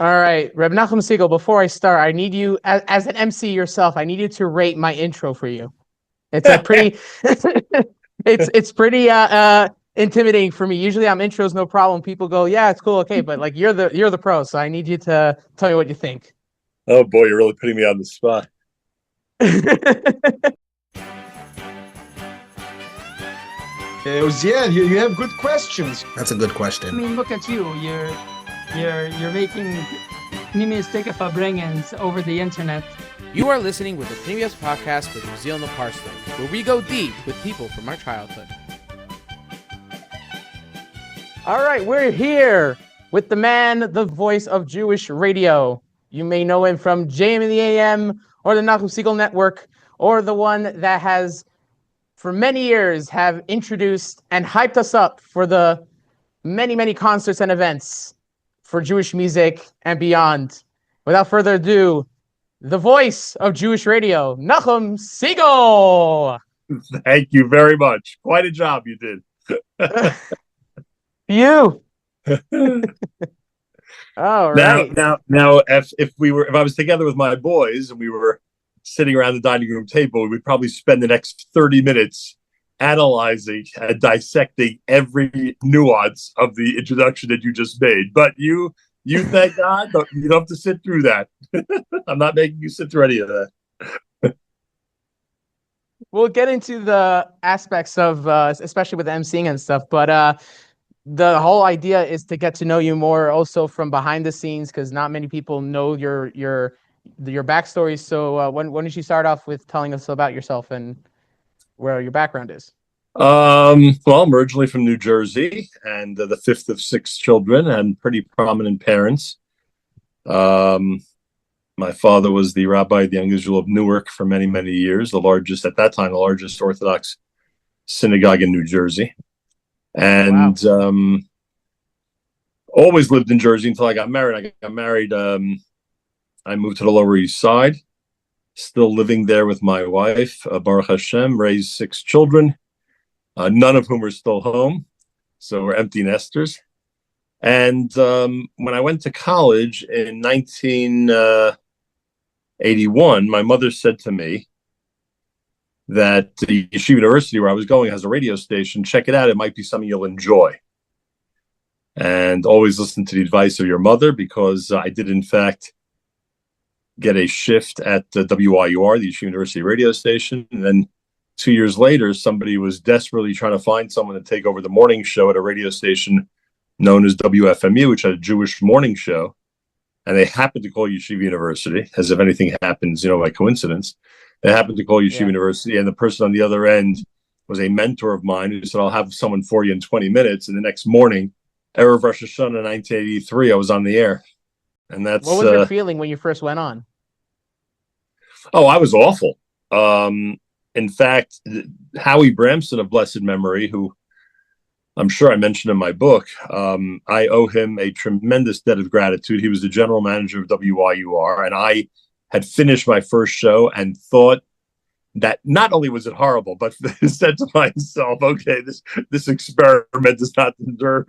All right, Reb Nachum Segal, before I start, I need you, as an MC yourself, I need you to rate my intro for you. It's a pretty, it's pretty intimidating for me. Usually I'm intros, no problem. People go, yeah, it's cool, okay, but like you're the pro, so I need you to tell me what you think. Oh boy, you're really putting me on the spot. Uziel, you have good questions. That's a good I question. mean, look at you. You're making Pneumistic Verbringens over the internet. You are listening with the Pneumius podcast with Uziel Naparstek, where we go deep with people from our childhood. All right, we're here with the man, the voice of Jewish radio. You may know him from JM in the AM or the Nachum Segal Network, or the one that has, for many years, have introduced and hyped us up for the many, many concerts and events for Jewish music and beyond. Without further ado, the voice of Jewish radio, Nachum Segal. Thank you very much. Quite a job you did. You. All right. Now, if I was together with my boys and we were sitting around the dining room table, we would probably spend the next 30 minutes analyzing and dissecting every nuance of the introduction that you just made. But you thank God, you don't have to sit through that. I'm not making you sit through any of that. We'll get into the aspects of, especially with emceeing and stuff, but the whole idea is to get to know you more also from behind the scenes, because not many people know your backstory. So when did you start off with telling us about yourself and where your background is? Well, I'm originally from New Jersey and the fifth of six children and pretty prominent parents. My father was the rabbi of the Young Israel of Newark for many, many years, at that time, the largest Orthodox synagogue in New Jersey. And wow. Always lived in Jersey until I got married. I moved to the Lower East Side, still living there with my wife, Baruch Hashem, raised six children, none of whom are still home. So we're empty nesters. And when I went to college in 1981, my mother said to me that the Yeshiva University where I was going has a radio station. Check it out. It might be something you'll enjoy. And always listen to the advice of your mother, because I did, in fact, get a shift at WYUR, the Yeshiva University radio station. And then 2 years later, somebody was desperately trying to find someone to take over the morning show at a radio station known as WFMU, which had a Jewish morning show. And they happened to call Yeshiva University, as if anything happens, by coincidence. They happened to call Yeshiva University, and the person on the other end was a mentor of mine who said, I'll have someone for you in 20 minutes. And the next morning, Erev Rosh Hashanah 1983, I was on the air. And that's... What was your feeling when you first went on? Oh, I was awful. In fact, Howie Bramson of blessed memory, who I'm sure I mentioned in my book, I owe him a tremendous debt of gratitude. He was the general manager of WYUR, and I had finished my first show and thought that not only was it horrible, but said to myself, okay, this experiment does not deserve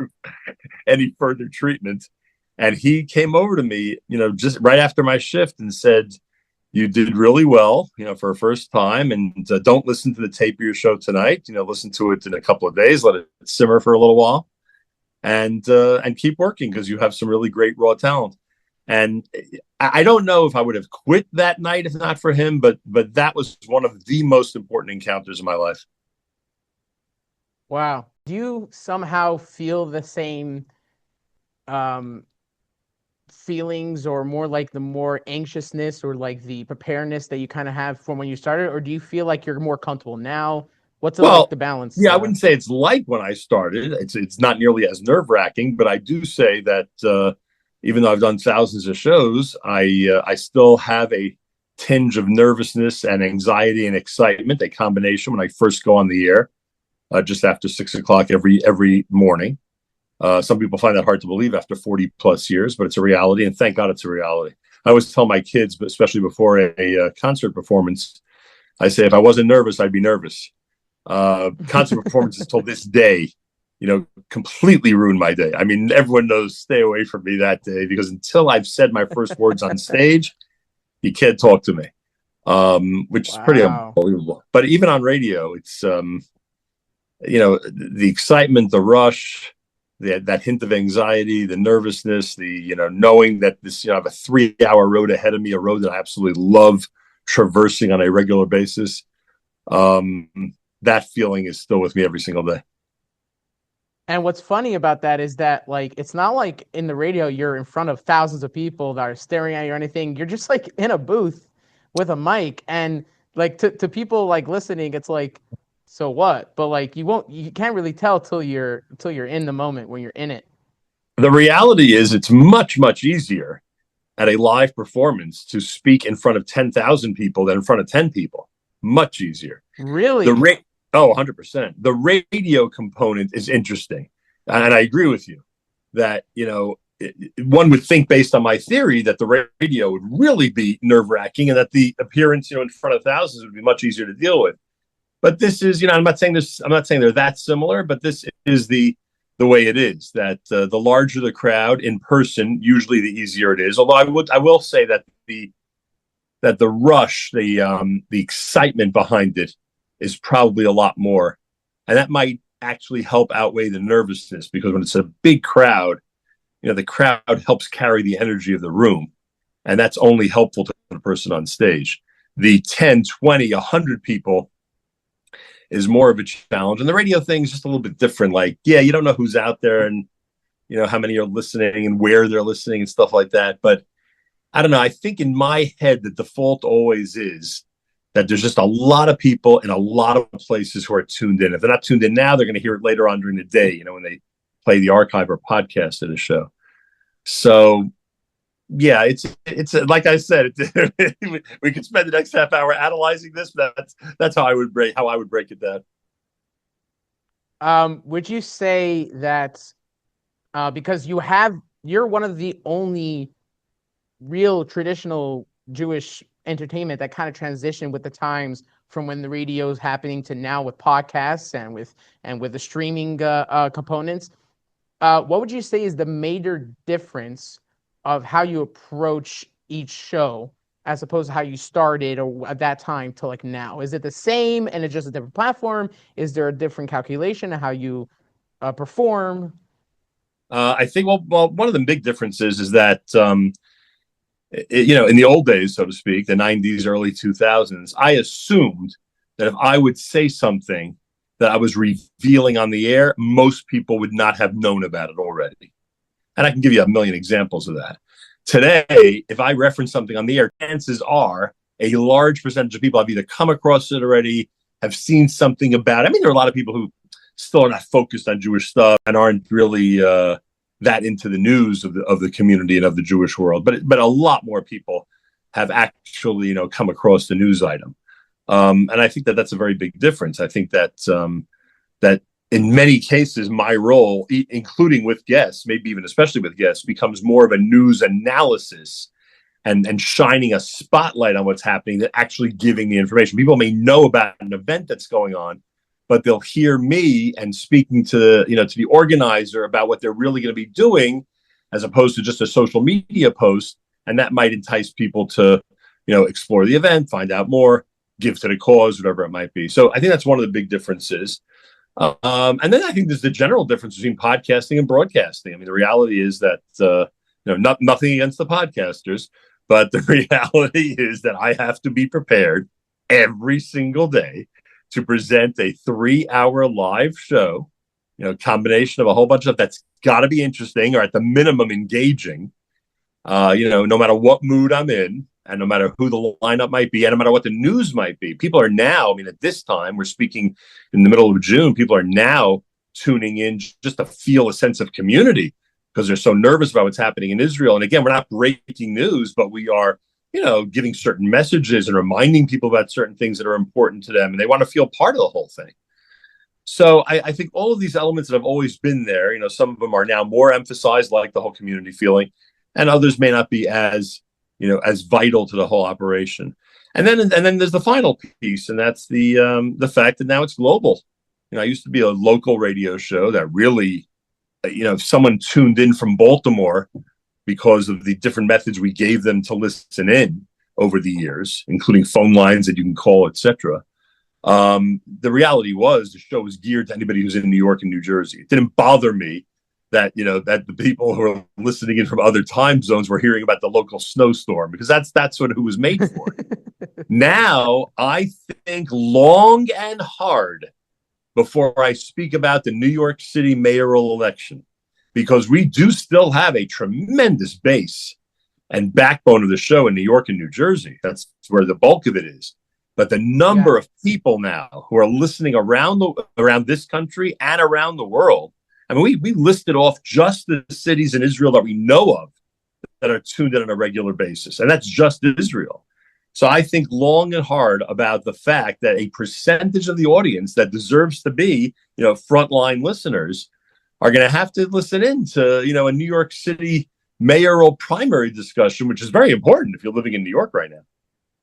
any further treatment. And he came over to me, just right after my shift and said, you did really well, for a first time, and don't listen to the tape of your show tonight. Listen to it in a couple of days, let it simmer for a little while, and keep working, because you have some really great raw talent. And I don't know if I would have quit that night if not for him, but that was one of the most important encounters in my life. Wow. Do you somehow feel the same feelings, or more like the more anxiousness or like the preparedness that you kind of have from when you started? Or do you feel like you're more comfortable now? What's it like, the balance? Yeah, I wouldn't say it's like when I started. It's not nearly as nerve-wracking, but I do say that even though I've done thousands of shows, I still have a tinge of nervousness and anxiety and excitement, a combination when I first go on the air, just after 6 o'clock every morning. Some people find that hard to believe after 40 plus years, but it's a reality, and thank God it's a reality. I always tell my kids, but especially before a concert performance, I say, if I wasn't nervous, I'd be nervous. Concert performances till this day, completely ruined my day. I mean, everyone knows stay away from me that day, because until I've said my first words on stage, you can't talk to me, which is pretty Wow. unbelievable. But even on radio, it's, the excitement, the rush, that hint of anxiety, the nervousness, the, knowing that this, I have a 3-hour road ahead of me, a road that I absolutely love traversing on a regular basis. That feeling is still with me every single day. And what's funny about that is that, like, it's not like in the radio you're in front of thousands of people that are staring at you or anything. You're just like in a booth with a mic, and like to people like listening, it's like, so what? But like you can't really tell till you're in the moment when you're in it. The reality is it's much, much easier at a live performance to speak in front of 10,000 people than in front of 10 people. Much easier. Really? 100%. The radio component is interesting. And I agree with you that, one would think, based on my theory, that the radio would really be nerve-wracking, and that the appearance, in front of thousands would be much easier to deal with. But this is, I'm not saying they're that similar, but this is the way it is, that the larger the crowd in person, usually the easier it is. Although I will say that the rush, the excitement behind it is probably a lot more. And that might actually help outweigh the nervousness, because when it's a big crowd, the crowd helps carry the energy of the room. And that's only helpful to the person on stage. The 10, 20, 100 people is more of a challenge. And the radio thing is just a little bit different. Like, you don't know who's out there, and, how many are listening and where they're listening and stuff like that. But I don't know. I think in my head, the default always is that there's just a lot of people in a lot of places who are tuned in. If they're not tuned in now, they're going to hear it later on during the day, when they play the archive or podcast of the show. So, yeah, it's like I said, we could spend the next half hour analyzing this, but that's how I would break it down. Would you say that because you're one of the only real traditional Jewish entertainment that kind of transitioned with the times, from when the radio is happening to now with podcasts and with the streaming components, what would you say is the major difference of how you approach each show as opposed to how you started or at that time to like now? Is it the same and it's just a different platform? Is there a different calculation of how you perform? I think, well, one of the big differences is that, in the old days, so to speak, the 90s, early 2000s, I assumed that if I would say something that I was revealing on the air, most people would not have known about it already. And I can give you a million examples of that. Today, if I reference something on the air, chances are a large percentage of people have either come across it already, have seen something about it. I mean, there are a lot of people who still are not focused on Jewish stuff and aren't really that into the news of the community and of the Jewish world. But a lot more people have actually, come across the news item. And I think that that's a very big difference. I think that that in many cases, my role, including with guests, maybe even especially with guests, becomes more of a news analysis and shining a spotlight on what's happening than actually giving the information. People may know about an event that's going on, but they'll hear me and speaking to the organizer about what they're really going to be doing, as opposed to just a social media post. And that might entice people to, explore the event, find out more, give to the cause, whatever it might be. So I think that's one of the big differences. And then I think there's the general difference between podcasting and broadcasting. I mean, the reality is that, nothing against the podcasters, but the reality is that I have to be prepared every single day to present a 3-hour live show, combination of a whole bunch of stuff that's got to be interesting, or at the minimum engaging, no matter what mood I'm in, and no matter who the lineup might be, and no matter what the news might be. People are now, at this time, we're speaking in the middle of June, people are now tuning in just to feel a sense of community, because they're so nervous about what's happening in Israel. And again, we're not breaking news, but we are, giving certain messages and reminding people about certain things that are important to them, and they want to feel part of the whole thing. So I think all of these elements that have always been there, some of them are now more emphasized, like the whole community feeling, and others may not be as vital to the whole operation. And then there's the final piece, and that's the fact that now it's global. I used to be a local radio show that really, if someone tuned in from Baltimore because of the different methods we gave them to listen in over the years, including phone lines that you can call, etc. The reality was the show was geared to anybody who's in New York and New Jersey. It didn't bother me that that the people who are listening in from other time zones were hearing about the local snowstorm, because that's what it was made for. Now I think long and hard before I speak about the New York City mayoral election, because we do still have a tremendous base and backbone of the show in New York and New Jersey. That's where the bulk of it is. But the number of people now who are listening around this country and around the world, I mean, we listed off just the cities in Israel that we know of that are tuned in on a regular basis, and that's just Israel. So I think long and hard about the fact that a percentage of the audience that deserves to be, frontline listeners are going to have to listen in to, a New York City mayoral primary discussion, which is very important if you're living in New York right now.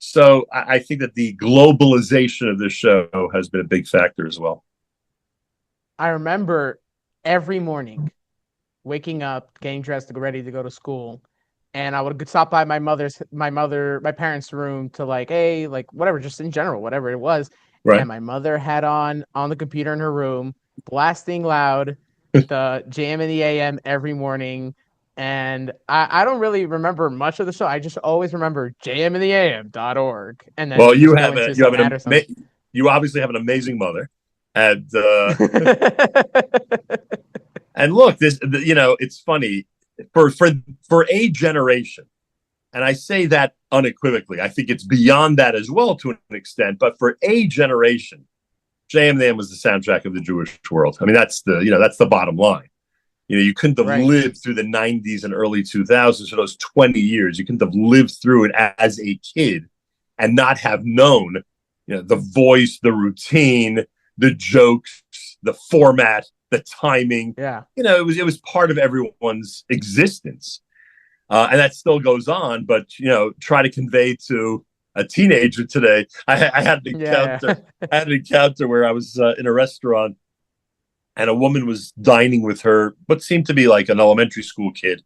So I think that the globalization of this show has been a big factor as well. I remember every morning waking up, getting dressed, ready to go to school, and I would stop by my parents' room to whatever, just in general, whatever it was. Right. And my mother had on the computer in her room, blasting loud the JM in the AM every morning. And I don't really remember much of the show. I just always remember jmintheam.org. And then you obviously have an amazing mother. And and look, it's funny for a generation, and I say that unequivocally. I think it's beyond that as well to an extent. But for a generation, JM was the soundtrack of the Jewish world. I mean, that's the bottom line. You couldn't have lived through the 90s and early 2000s for those 20 years. You couldn't have lived through it as a kid and not have known, the voice, the routine, the jokes, the format, the timing. Yeah. It was part of everyone's existence. And that still goes on. But, try to convey to a teenager today. I had an encounter. I had an encounter where I was in a restaurant, and a woman was dining with her, what seemed to be like an elementary school kid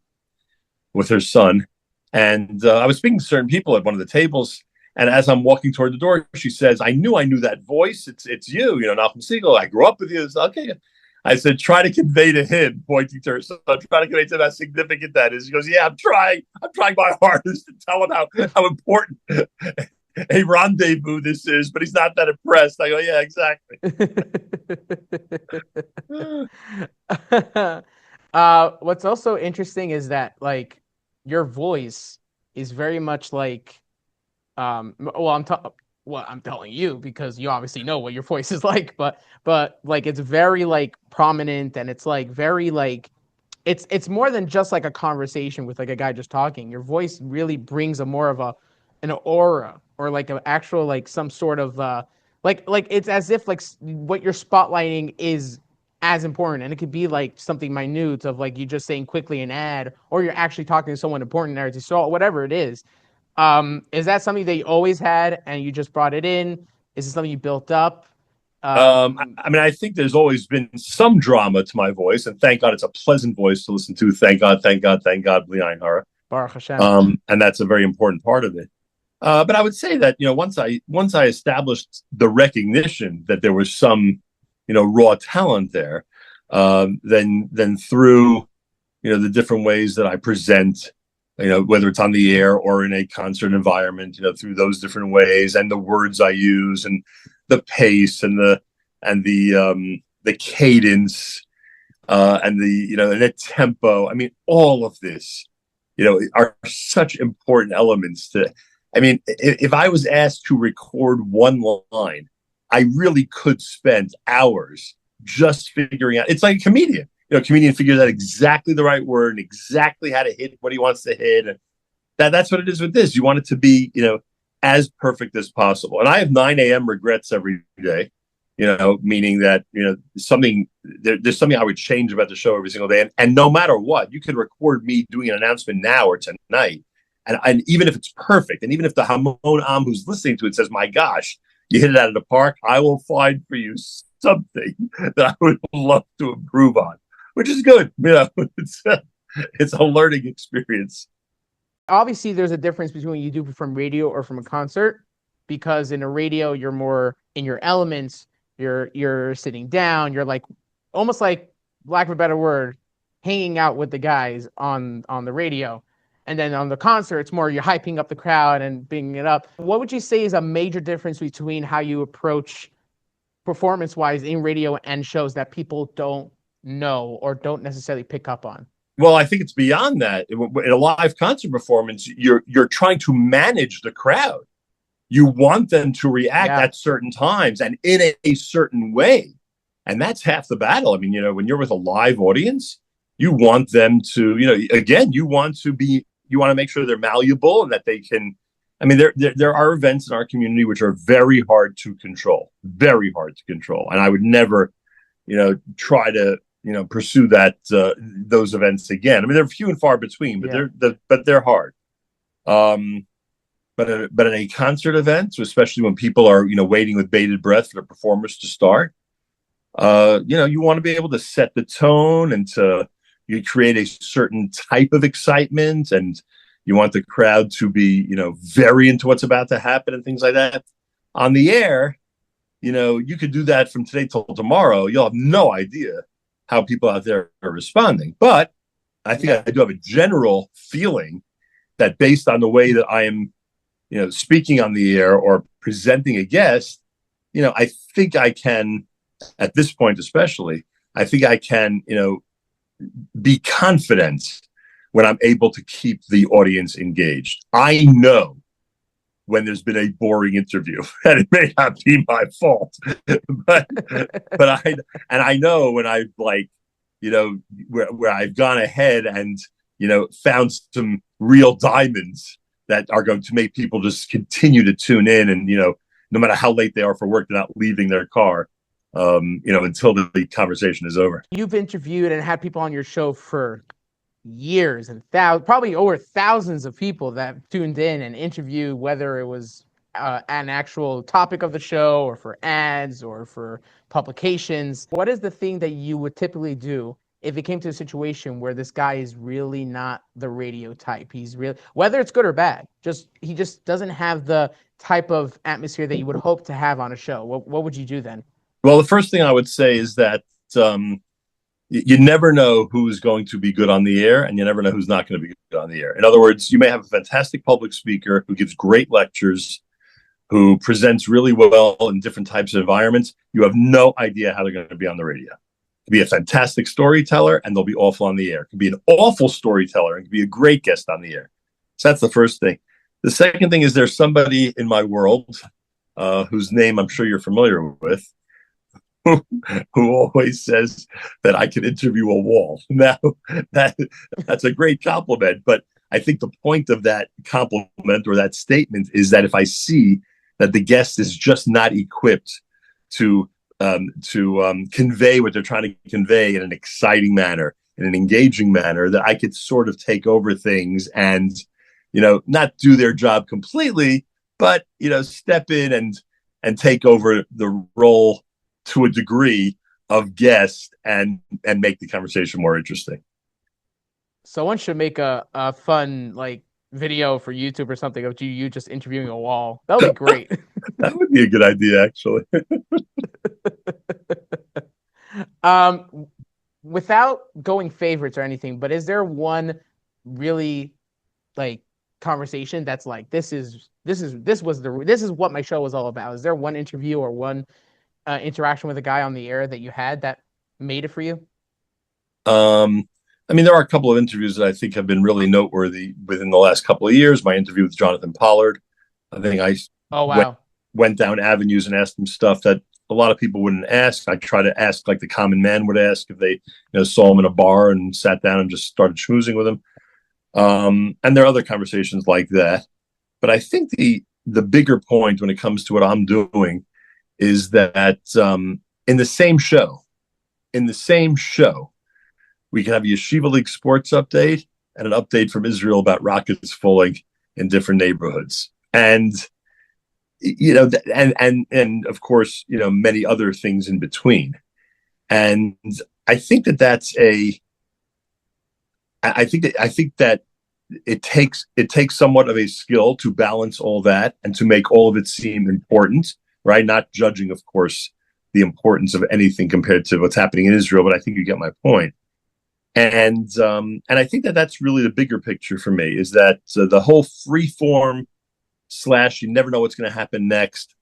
with her son. And I was speaking to certain people at one of the tables. And as I'm walking toward the door, she says, I knew that voice. It's you, Nachum Segal. I grew up with you. Okay. I said, try to convey to him, pointing to her son, try to convey to him how significant that is. He goes, yeah, I'm trying my hardest to tell him how important a rendezvous this is, but he's not that impressed. I go, yeah, exactly. What's also interesting is that your voice is very much I'm telling you because you obviously know what your voice is like, but it's very prominent, and it's very it's more than just a conversation with a guy just talking. Your voice really brings a more of an aura, or an actual some sort of it's as if what you're spotlighting is as important, and it could be something minute of you just saying quickly an ad, or you're actually talking to someone important there. So whatever it is that something that you always had and you just brought it in? Is it something you built up? I think there's always been some drama to my voice, and thank God it's a pleasant voice to listen to. Thank God, Bli Ayin Hara. Baruch Hashem. And that's a very important part of it. But I would say that once I established the recognition that there was some raw talent there, then through the different ways that I present, whether it's on the air or in a concert environment, through those different ways, and the words I use, and the pace, and the cadence, and the tempo. I mean, all of this, are such important elements to. I mean, if I was asked to record one line, I really could spend hours just figuring out. It's like a comedian. A comedian figures out exactly the right word and exactly how to hit what he wants to hit. And that's what it is with this. You want it to be, as perfect as possible. And I have 9 a.m. regrets every day, meaning that, there's something I would change about the show every single day. And no matter what, you could record me doing an announcement now or tonight. And even if it's perfect, and even if the Hamon Am who's listening to it says, my gosh, you hit it out of the park, I will find for you something that I would love to improve on, which is good. It's a learning experience. Obviously, there's a difference between what you do from radio or from a concert, because in a radio you're more in your elements. You're sitting down. You're like almost like, lack of a better word, hanging out with the guys on the radio. And then on the concert, it's more you're hyping up the crowd and bringing it up. What would you say is a major difference between how you approach performance-wise in radio and shows that people don't know or don't necessarily pick up on? Well, I think it's beyond that. In a live concert performance, you're trying to manage the crowd. You want them to react at certain times and in a certain way. And that's half the battle. I mean, when you're with a live audience, you want them to, again, you want to make sure they're malleable and that they can. I mean, there are events in our community which are very hard to control. And I would never, try to, pursue those events again. I mean, they're few and far between, but they're hard. But in a concert event, especially when people are, waiting with bated breath for the performers to start, you want to be able to set the tone and you create a certain type of excitement, and you want the crowd to be, very into what's about to happen and things like that. On the air, you could do that from today till tomorrow. You'll have no idea how people out there are responding. But I think I do have a general feeling that based on the way that I am, speaking on the air or presenting a guest, I think I can, at this point especially, I think I can, be confident when I'm able to keep the audience engaged. I know when there's been a boring interview, and it may not be my fault, but I know when I've where I've gone ahead and found some real diamonds that are going to make people just continue to tune in, and no matter how late they are for work, they're not leaving their car until the conversation is over. You've interviewed and had people on your show for years and probably over thousands of people that tuned in and interviewed, whether it was an actual topic of the show or for ads or for publications. What is the thing that you would typically do if it came to a situation where this guy is really not the radio type? He's really, whether it's good or bad, he just doesn't have the type of atmosphere that you would hope to have on a show. What would you do then? Well, the first thing I would say is that you never know who's going to be good on the air, and you never know who's not going to be good on the air. In other words, you may have a fantastic public speaker who gives great lectures, who presents really well in different types of environments. You have no idea how they're going to be on the radio. It could be a fantastic storyteller, and they'll be awful on the air. It could be an awful storyteller, and could be a great guest on the air. So that's the first thing. The second thing is there's somebody in my world whose name I'm sure you're familiar with, who always says that I can interview a wall. Now, that's a great compliment, but I think the point of that compliment or that statement is that if I see that the guest is just not equipped to convey what they're trying to convey in an exciting manner, in an engaging manner, that I could sort of take over things and, not do their job completely, but, step in and take over the role to a degree of guest and make the conversation more interesting. Someone should make a fun video for YouTube or something of you just interviewing a wall. That would be great. That would be a good idea, actually. Without going favorites or anything, but is there one really conversation that's this is what my show was all about? Is there one interview or one interaction with a guy on the air that you had that made it for you? I mean, there are a couple of interviews that I think have been really noteworthy within the last couple of years. My interview with Jonathan Pollard, I think I went down avenues and asked him stuff that a lot of people wouldn't ask. I try to ask like the common man would ask if they saw him in a bar and sat down and just started schmoozing with him. And there are other conversations like that. But I think the bigger point when it comes to what I'm doing is that in the same show, we can have a Yeshiva League sports update and an update from Israel about rockets falling in different neighborhoods. And and of course, many other things in between. And I think that it takes somewhat of a skill to balance all that and to make all of it seem important, right? Not judging, of course, the importance of anything compared to what's happening in Israel, but I think you get my point. And I think that that's really the bigger picture for me, is that the whole free form / you never know what's going to happen next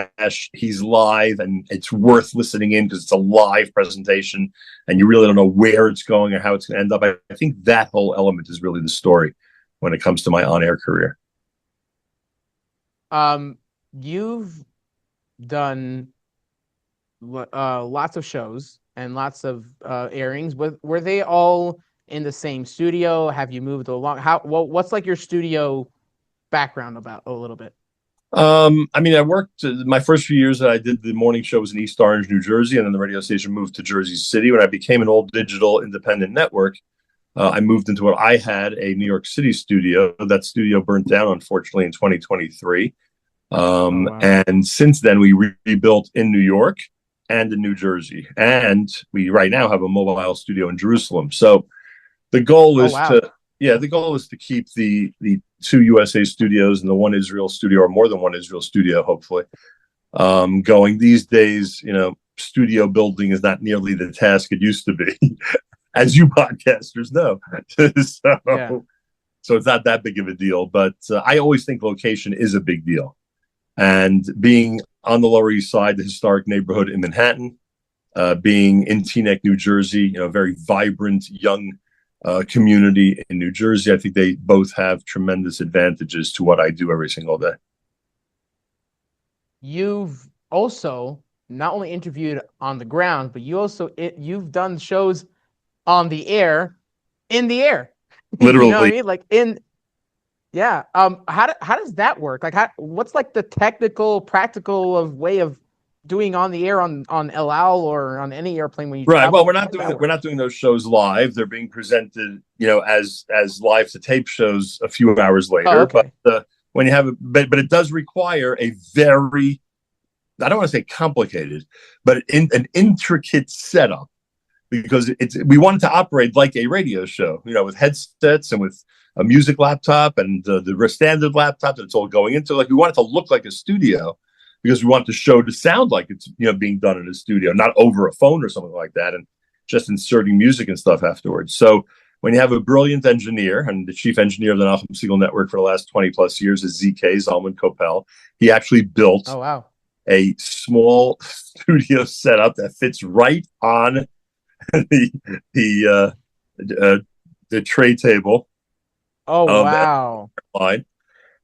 / he's live and it's worth listening in because it's a live presentation and you really don't know where it's going or how it's going to end up. I think that whole element is really the story when it comes to my on-air career. You've done lots of shows and lots of airings. Were they all in the same studio? Have you moved along? What's like your studio background about a little bit? I worked my first few years that I did the morning show was in East Orange, New Jersey, and then the radio station moved to Jersey City. When I became an all digital independent network, I moved into what I had a New York City studio. That studio burnt down, unfortunately, in 2023. Wow. And since then, we rebuilt in New York and in New Jersey. And we right now have a mobile studio in Jerusalem. So the goal is to keep the two USA studios and the one Israel studio, or more than one Israel studio, hopefully, going. These days, studio building is not nearly the task it used to be, as you podcasters know. So it's not that big of a deal. But I always think location is a big deal. And being on the Lower East Side, the historic neighborhood in Manhattan, being in Teaneck, New Jersey, very vibrant, young community in New Jersey, I think they both have tremendous advantages to what I do every single day. You've also not only interviewed on the ground, but you've done shows on the air, in the air. Literally. You know what I mean? Like in. Yeah. How does that work? Like, what's like the technical, practical way of doing on the air on El Al or on any airplane when you right? travel? Well, we're not doing those shows live. They're being presented, as live to tape shows a few hours later. Oh, okay. But when you have but it does require a very, I don't want to say complicated, but an intricate setup, because we want it to operate like a radio show, with headsets and with a music laptop and the standard laptop that it's all going into. Like, we want it to look like a studio because we want the show to sound like it's being done in a studio, not over a phone or something like that, and just inserting music and stuff afterwards. So when you have a brilliant engineer, and the chief engineer of the Nachum Segal network for the last 20 plus years is ZK, Zalman Kopel, he actually built a small studio setup that fits right on the tray table. Oh, wow. Line.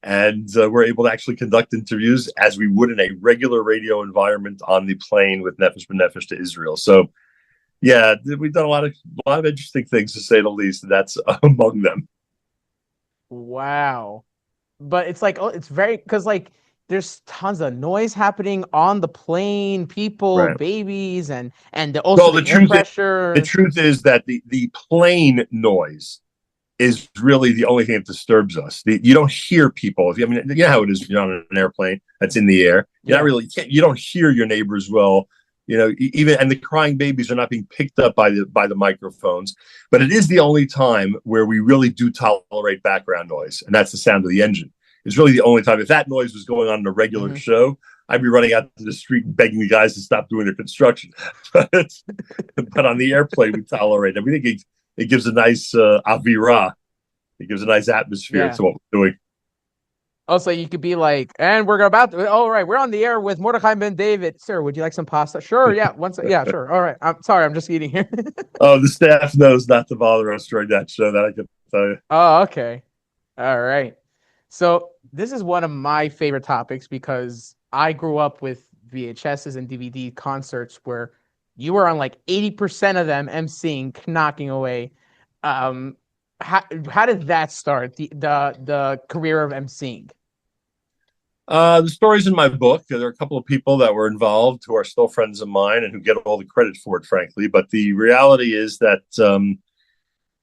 And we're able to actually conduct interviews as we would in a regular radio environment on the plane with Nefesh B'Nefesh to Israel. So, yeah, we've done a lot of interesting things, to say the least. And that's among them. Wow. But it's like, it's very, because like there's tons of noise happening on the plane, people, right, babies, and also the air pressure. The truth is that the plane noise is really the only thing that disturbs us. You don't hear people. You know how it is. You're on an airplane that's in the air. You don't hear your neighbors well. Even, and the crying babies are not being picked up by the microphones. But it is the only time where we really do tolerate background noise, and that's the sound of the engine. It's really the only time. If that noise was going on in a regular show, I'd be running out to the street and begging the guys to stop doing their construction. But on the airplane, we tolerate it. We think it gives a nice avira. It gives a nice atmosphere to what we're doing. Also, you could be like, and we're about to, all right, we're on the air with Mordechai Ben David. Sir, would you like some pasta? Sure, yeah. Sure. All right. I'm sorry, I'm just eating here. Oh, the staff knows not to bother us during that show, that I can tell you. Oh, okay. All right. So this is one of my favorite topics because I grew up with VHSs and DVD concerts where you were on like 80% of them emceeing, knocking away. How did that start? The career of emceeing? The story's in my book. There are a couple of people that were involved who are still friends of mine and who get all the credit for it, frankly. But the reality is that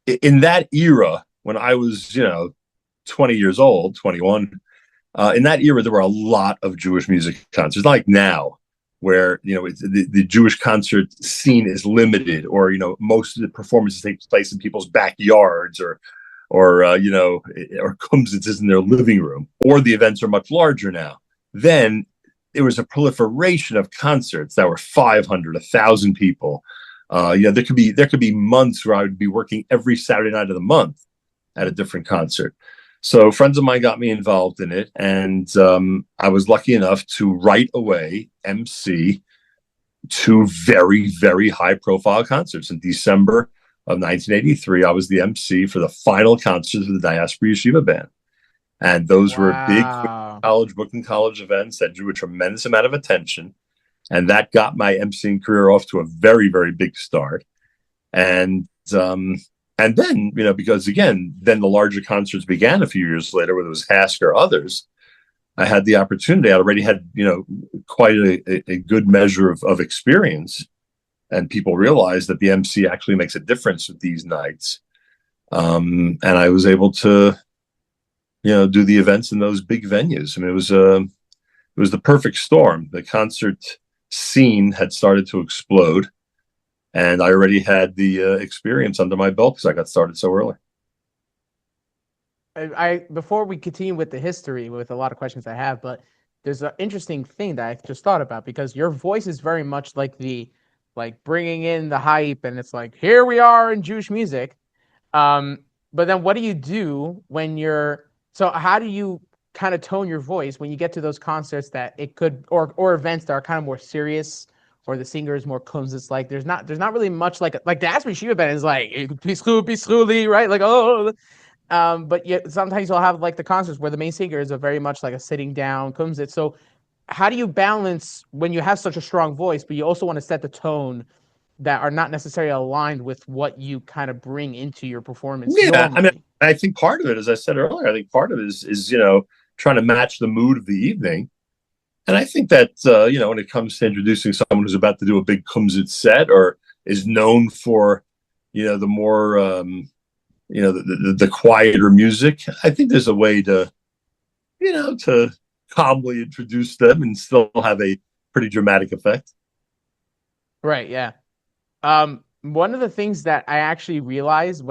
in that era, when I was, 20 years old, 21, In that era, there were a lot of Jewish music concerts, not like now, where the Jewish concert scene is limited, or most of the performances take place in people's backyards, or kumsitz is in their living room, or the events are much larger now. Then there was a proliferation of concerts that were 500, 1,000 people. There could be months where I would be working every Saturday night of the month at a different concert. So friends of mine got me involved in it, and I was lucky enough to right away MC two very, very high-profile concerts. In December of 1983, I was the MC for the final concerts of the Diaspora Yeshiva Band. And those were big Brooklyn College events that drew a tremendous amount of attention. And that got my MCing career off to a very, very big start. And then, because again, then the larger concerts began a few years later, whether it was HASC or others. I had the opportunity. I already had, quite a good measure of experience. And people realized that the MC actually makes a difference with these nights. And I was able to, do the events in those big venues. I mean, it was the perfect storm. The concert scene had started to explode, and I already had the experience under my belt because I got started so early. Before we continue with the history, with a lot of questions I have, but there's an interesting thing that I just thought about, because your voice is very much like bringing in the hype, and it's like, here we are in Jewish music. But then what do you do when so how do you kind of tone your voice when you get to those concerts that it could, or events that are kind of more serious, or the singer is more kumsitz, like there's not really much like the Diaspora Yeshiva Band is like peacefully, right? Like, oh, but yet sometimes you'll have like the concerts where the main singer is a very much like a sitting down kumsitz. So how do you balance when you have such a strong voice, but you also want to set the tone that are not necessarily aligned with what you kind of bring into your performance? Yeah, normally? I mean, I think part of it, as I said earlier, I think part of it is trying to match the mood of the evening. And I think that, when it comes to introducing someone who's about to do a big kumsitz set, or is known for, the more, the quieter music, I think there's a way to, to calmly introduce them and still have a pretty dramatic effect. Right, yeah. One of the things that I actually realized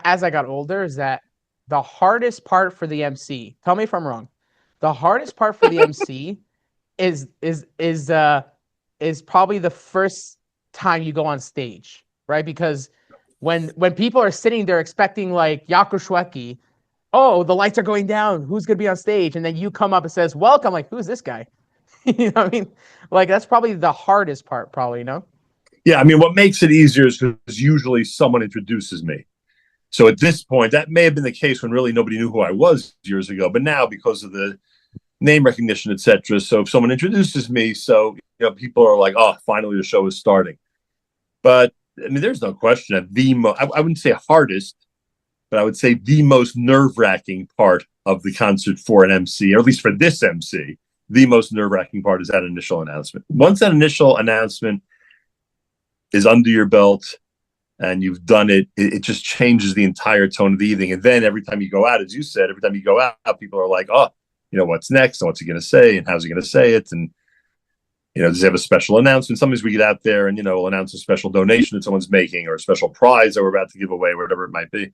as I got older, is that the hardest part for the MC, tell me if I'm wrong, the hardest part for the MC is probably the first time you go on stage, right? Because when people are sitting there expecting like Yaakov Shweki, oh, the lights are going down, who's gonna be on stage? And then you come up and says, welcome, like, who's this guy? You know what I mean? Like, that's probably the hardest part, probably, Yeah, I mean, what makes it easier is because usually someone introduces me. So at this point, that may have been the case when really nobody knew who I was years ago. But now, because of the name recognition, etc., so if someone introduces me, people are like, oh, finally the show is starting. But I mean, there's no question that I wouldn't say hardest, but I would say the most nerve-wracking part of the concert for an MC, or at least for this MC, the most nerve-wracking part is that initial announcement. Once that initial announcement is under your belt and you've done it, it just changes the entire tone of the evening. And then every time you go out, as you said, every time you go out, people are like, oh, what's next? And what's he going to say? And how's he going to say it? And, does he have a special announcement? Sometimes we get out there and, we'll announce a special donation that someone's making, or a special prize that we're about to give away, whatever it might be,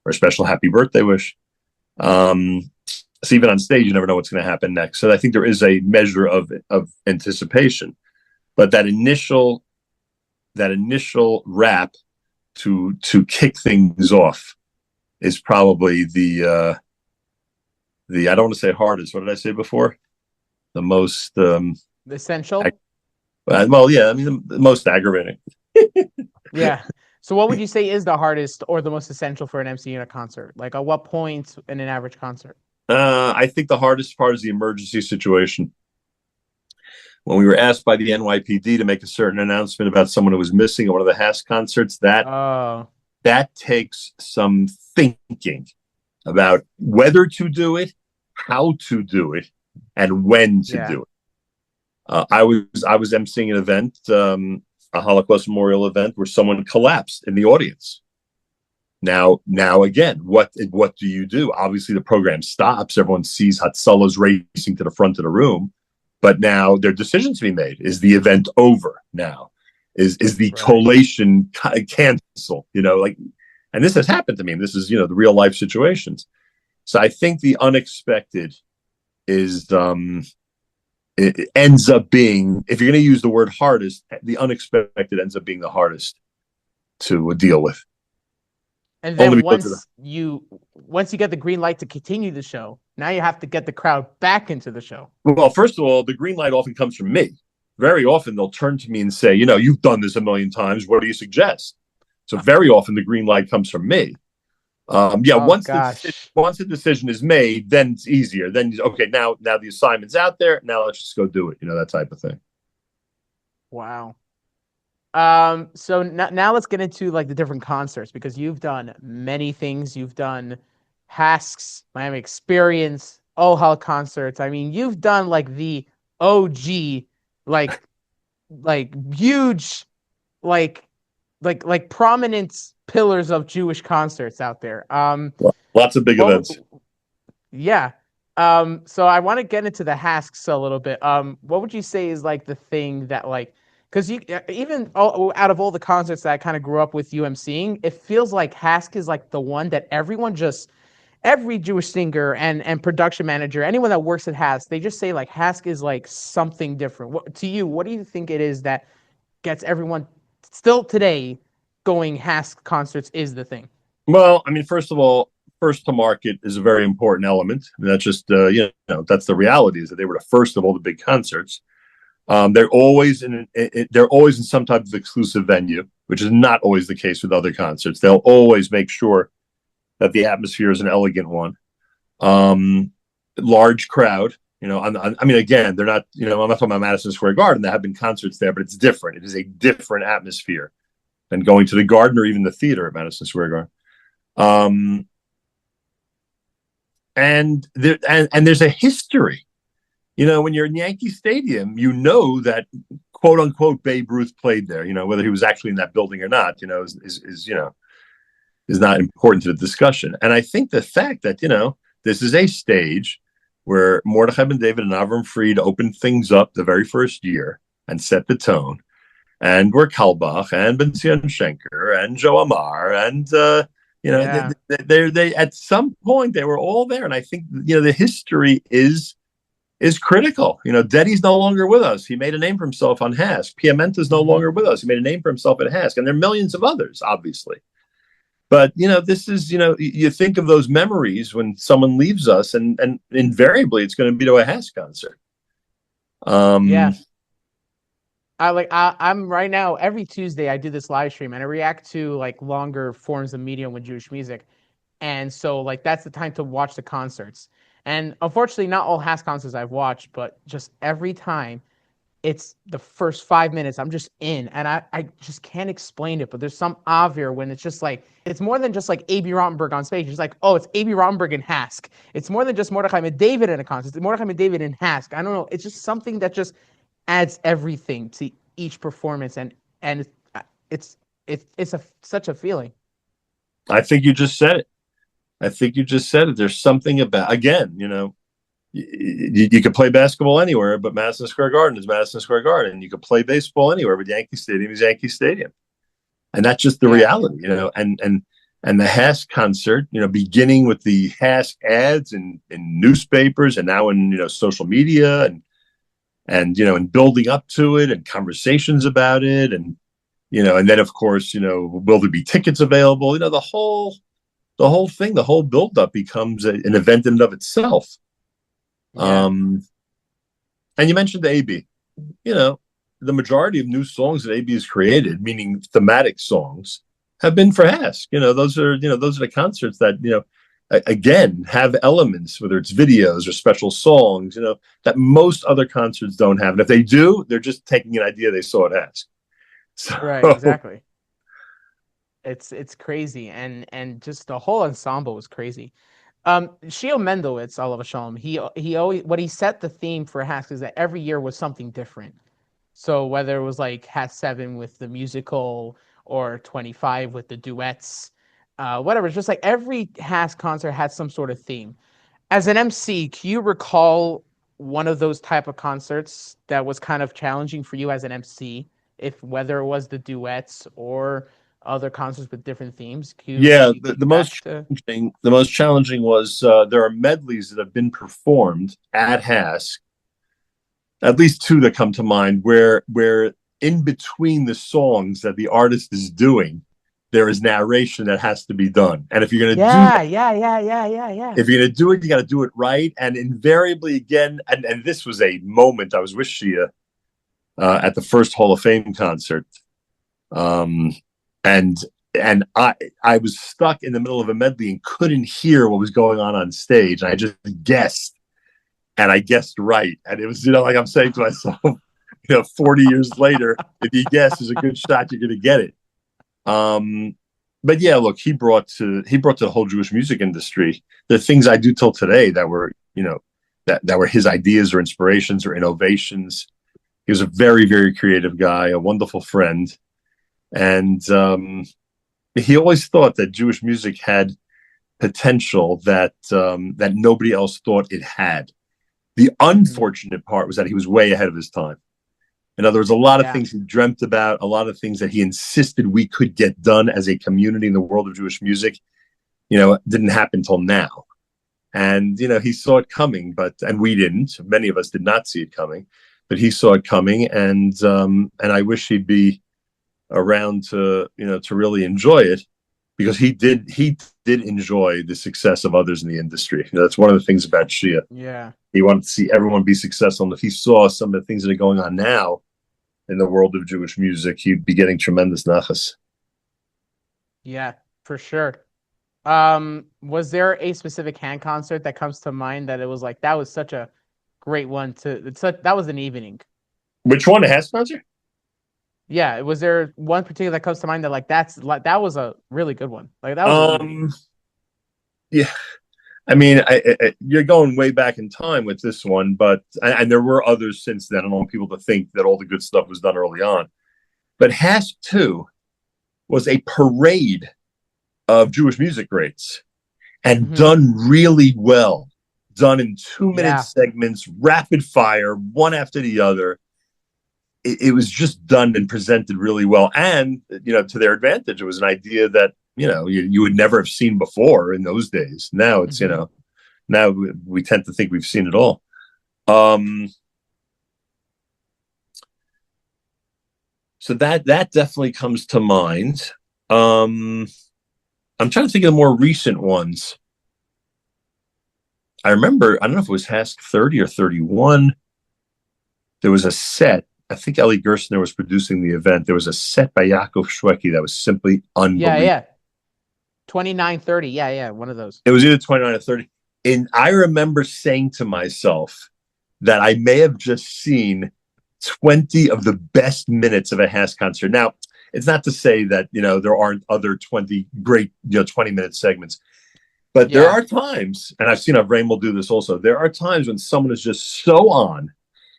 or a special happy birthday wish. So even on stage, you never know what's going to happen next. So I think there is a measure of anticipation, but that initial rap to kick things off is probably the I don't want to say hardest. What did I say before? The most essential. Well, yeah, I mean the most aggravating. Yeah. So what would you say is the hardest or the most essential for an MC in a concert? Like, at what point in an average concert? I think the hardest part is the emergency situation. When we were asked by the NYPD to make a certain announcement about someone who was missing at one of the HASC concerts, that takes some thinking about whether to do it, how to do it, and when to do it. I was emceeing an event, a Holocaust memorial event, where someone collapsed in the audience. Now again, what do you do? Obviously, the program stops. Everyone sees Hatzalas racing to the front of the room, but now there are decisions to be made. Is the event over now? Is the collation cancel? And this has happened to me. This is the real life situations. So I think the unexpected is it ends up being, if you're going to use the word hardest, the unexpected ends up being the hardest to deal with. And then once you get the green light to continue the show, now you have to get the crowd back into the show. Well, first of all, the green light often comes from me. Very often they'll turn to me and say, you've done this a million times. What do you suggest? So very often the green light comes from me. Once the decision is made, then it's easier. Then, okay, now the assignment's out there. Now let's just go do it. That type of thing. Wow. So now let's get into like the different concerts, because you've done many things. You've done HASC's Miami Experience, OHAL concerts. I mean, you've done like the OG, like huge, like prominent pillars of Jewish concerts out there. Lots of big events. Yeah. So I want to get into the HASCs a little bit. What would you say is like the thing that because even out of all the concerts that I kind of grew up with you emceeing, it feels like HASC is like the one that every Jewish singer and production manager, anyone that works at HASC, they just say like HASC is like something different. To you, what do you think it is that gets everyone still today going HASC concerts is the thing? Well, I mean, first of all, first to market is a very important element. And that's just, that's the reality, is that they were the first of all the big concerts. They're always in some type of exclusive venue, which is not always the case with other concerts. They'll always make sure that the atmosphere is an elegant one. Large crowd, I mean, again, they're not, I'm not talking about Madison Square Garden. There have been concerts there, but it's different. It is a different atmosphere than going to the Garden or even the theater at Madison Square Garden. And there's a history. When you're in Yankee Stadium, that quote unquote Babe Ruth played there. Whether he was actually in that building or not, is not important to the discussion. And I think the fact that this is a stage where Mordechai Ben David and Avram Fried opened things up the very first year and set the tone, and where Kalbach and Ben Zion Schenker and Joe Amar and they at some point they were all there. And I think the history is critical. Deddy's no longer with us. He made a name for himself on HASC. Piamenta's no longer with us. He made a name for himself at HASC. And there are millions of others, obviously. But, this is, you think of those memories when someone leaves us, and invariably it's going to be to a HASC concert. I'm right now, every Tuesday I do this live stream and I react to like longer forms of media with Jewish music. And so that's the time to watch the concerts. And unfortunately, not all HASC concerts I've watched, but just every time it's the first 5 minutes, I'm just in, and I just can't explain it. But there's some avir when it's just like, it's more than just like A.B. Rottenberg on stage. It's like, oh, it's A.B. Rottenberg in HASC. It's more than just Mordechai Ben David in a concert. It's Mordechai Ben David in HASC. I don't know. It's just something that just adds everything to each performance, and it's such a feeling. I think you just said it. There's something about, again, you could play basketball anywhere, but Madison Square Garden is Madison Square Garden. You could play baseball anywhere, but Yankee Stadium is Yankee Stadium. And that's just the reality, and the HASC concert, beginning with the HASC ads in newspapers and now in, social media and building up to it and conversations about it. And, and then of course, will there be tickets available? The whole thing, the whole buildup becomes an event in and of itself. Yeah. And you mentioned the AB, the majority of new songs that AB has created, meaning thematic songs, have been for HASC. Those are the concerts that, again, have elements, whether it's videos or special songs, that most other concerts don't have. And if they do, they're just taking an idea they saw at HASC. So, right, exactly. It's crazy, and just the whole ensemble was crazy. Shio Mendowitz, Olav Shalom, he always, what he set the theme for HASC is that every year was something different. So whether it was like HASC 7 with the musical or 25 with the duets, whatever. It's just like every HASC concert has some sort of theme. As an MC, can you recall one of those type of concerts that was kind of challenging for you as an MC, if whether it was the duets or other concerts with different themes? Yeah, Can you the think back most to? challenging, the most challenging was there are medleys that have been performed at HASC, at least two that come to mind, where in between the songs that the artist is doing, there is narration that has to be done. And if you're going to do Yeah, yeah, yeah, yeah, yeah, yeah. if you're going to do it, you got to do it right. And invariably, again, and this was a moment I was with Shia at the first Hall of Fame concert, um, and I was stuck in the middle of a medley and couldn't hear what was going on stage. And I just guessed, and I guessed right. And it was, like I'm saying to myself, 40 years later, if you guess, there's a good shot you're going to get it. But yeah, look, he brought to the whole Jewish music industry the things I do till today that were, that were his ideas or inspirations or innovations. He was a very, very creative guy, a wonderful friend. And he always thought that Jewish music had potential that nobody else thought it had. The unfortunate part was that he was way ahead of his time. In other words, a lot of things he dreamt about, a lot of things that he insisted we could get done as a community in the world of Jewish music, didn't happen till now. And, he saw it coming, and we didn't. Many of us did not see it coming, but he saw it coming. And I wish he'd be around to really enjoy it, because he did enjoy the success of others in the industry. That's one of the things about Shia. Yeah. He wanted to see everyone be successful. And if he saw some of the things that are going on now in the world of Jewish music, he'd be getting tremendous nachas. Yeah, for sure. Was there a specific hand concert that comes to mind that it was like, that was such a great one that was an evening? Which one? The HASC concert? Yeah. Was there one particular that comes to mind that that was a really good one? Like that was yeah. I mean, you're going way back in time with this one, and there were others since then. I don't want people to think that all the good stuff was done early on. But HASC 2 was a parade of Jewish music greats, and done really well, done in 2-minute segments, rapid fire, one after the other. It was just done and presented really well. And, to their advantage, it was an idea that, you would never have seen before in those days. Now it's, now we tend to think we've seen it all. So that definitely comes to mind. I'm trying to think of the more recent ones. I remember, I don't know if it was HASC 30 or 31. There was a set. I think Ellie Gerstner was producing the event. There was a set by Yaakov Shweki that was simply unbelievable. Yeah. 29, 30. Yeah. One of those. It was either 29 or 30. And I remember saying to myself that I may have just seen 20 of the best minutes of a HASC concert. Now, it's not to say that, there aren't other 20 great, 20-minute segments. But there are times, and I've seen Avraham will do this also, there are times when someone is just so on,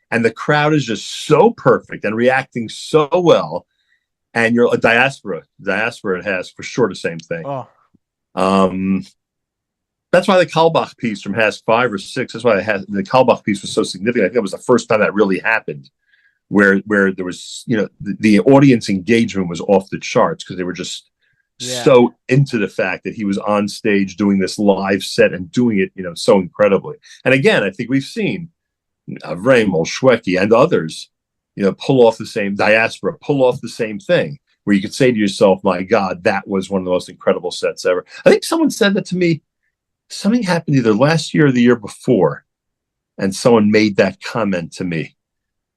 and the crowd is just so perfect and reacting so well, and you're a diaspora at HASC, for sure the same thing. That's why the Kalbach piece from HASC 5 or 6, that's why the Kalbach piece was so significant. I think it was the first time that really happened, where there was, the audience engagement was off the charts, because they were just so into the fact that he was on stage doing this live set and doing it, so incredibly. And again, I think we've seen Avraham, Shweki, and others, pull off the same thing, where you could say to yourself, my God, that was one of the most incredible sets ever. I think someone said that to me. Something happened either last year or the year before, and someone made that comment to me,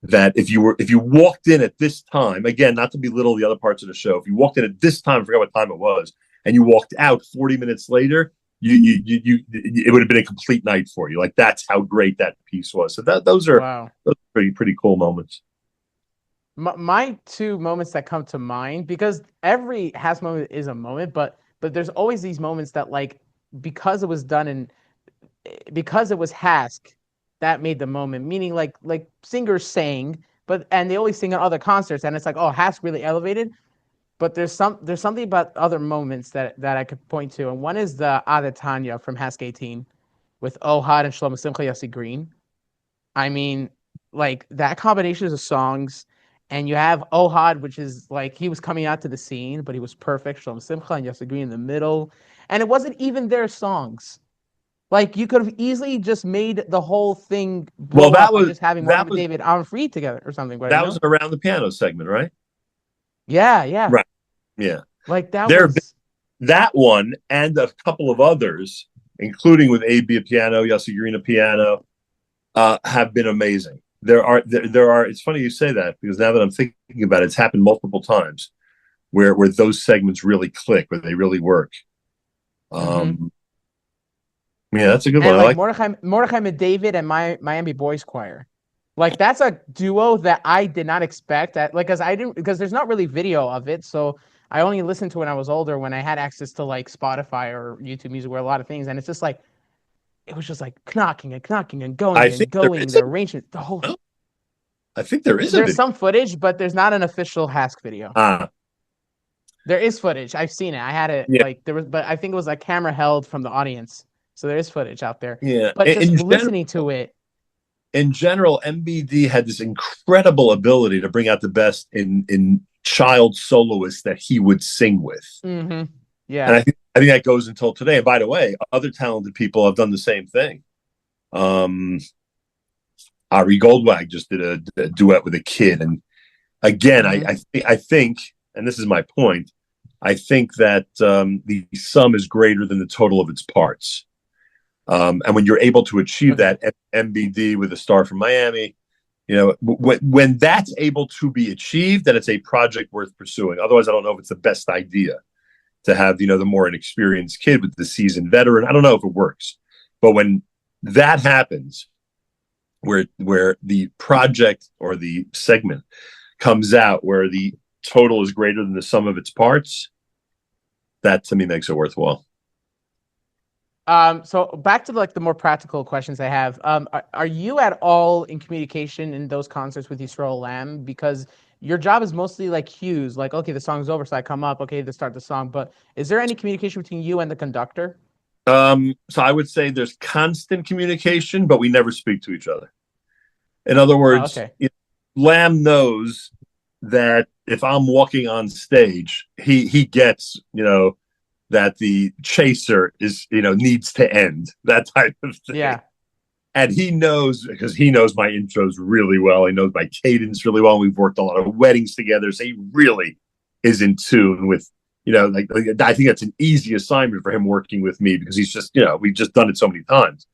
that if you walked in at this time, again, not to belittle the other parts of the show, if you walked in at this time, I forgot what time it was, and you walked out 40 minutes later, it would have been a complete night for you. Like, that's how great that piece was. So those are pretty cool moments. My two moments that come to mind, because every HASC moment is a moment, but there's always these moments that, like, because it was done because it was HASC, that made the moment. Meaning, like singers sang, and they always sing at other concerts, and it's like, oh, HASC really elevated. but there's something about other moments that I could point to, and one is the Adatanya from HASC 18 with Ohad and Shlomo Simcha Yossi Green. I mean, like that combination of songs, and you have Ohad, which is like he was coming out to the scene, but he was perfect. Shlomo Simcha and Yossi Green in the middle, and it wasn't even their songs. Like you could have easily just made the whole thing blow up by just having Morgan and David on free together or something. But that was around the piano segment, right? Yeah. Right. Yeah. Like that one and a couple of others, including with A.B. a piano, Yossi Green a piano, have been amazing. There are. It's funny you say that because now that I'm thinking about it, it's happened multiple times where those segments really click, where they really work. Yeah, that's a good one. Like Mordechai David and Miami Boys Choir. Like that's a duo that I did not expect. Because there's not really video of it, so I only listened to it when I was older, when I had access to like Spotify or YouTube Music, where a lot of things, and it's just like it was just like knocking and going and going. The arrangement, the whole. I think there's some footage, but there's not an official HASC video. There is footage. I've seen it. I had it but I think it was like camera held from the audience. So there is footage out there. Yeah. But just listening to it. In general, MBD had this incredible ability to bring out the best in child soloists that he would sing with. Mm-hmm. Yeah. And I think that goes until today. And by the way, other talented people have done the same thing. Ari Goldwag just did a duet with a kid. And again, I think, and this is my point, I think that the sum is greater than the total of its parts. And when you're able to achieve that at MBD with a star from Miami, when that's able to be achieved, then it's a project worth pursuing. Otherwise, I don't know if it's the best idea to have, the more inexperienced kid with the seasoned veteran. I don't know if it works. But when that happens, where the project or the segment comes out where the total is greater than the sum of its parts, that to me makes it worthwhile. So back to the more practical questions I have. Are you at all in communication in those concerts with Yisrael Lamb? Because your job is mostly like cues, like, okay, the song's over, so I come up, okay, to start the song. But is there any communication between you and the conductor? So I would say there's constant communication, but we never speak to each other. In other words, Lamb knows that if I'm walking on stage, he gets, that the chaser is, needs to end, that type of thing. Yeah. And he knows, because he knows my intros really well. He knows my cadence really well. We've worked a lot of weddings together. So he really is in tune with, I think that's an easy assignment for him working with me because he's just, we've just done it so many times.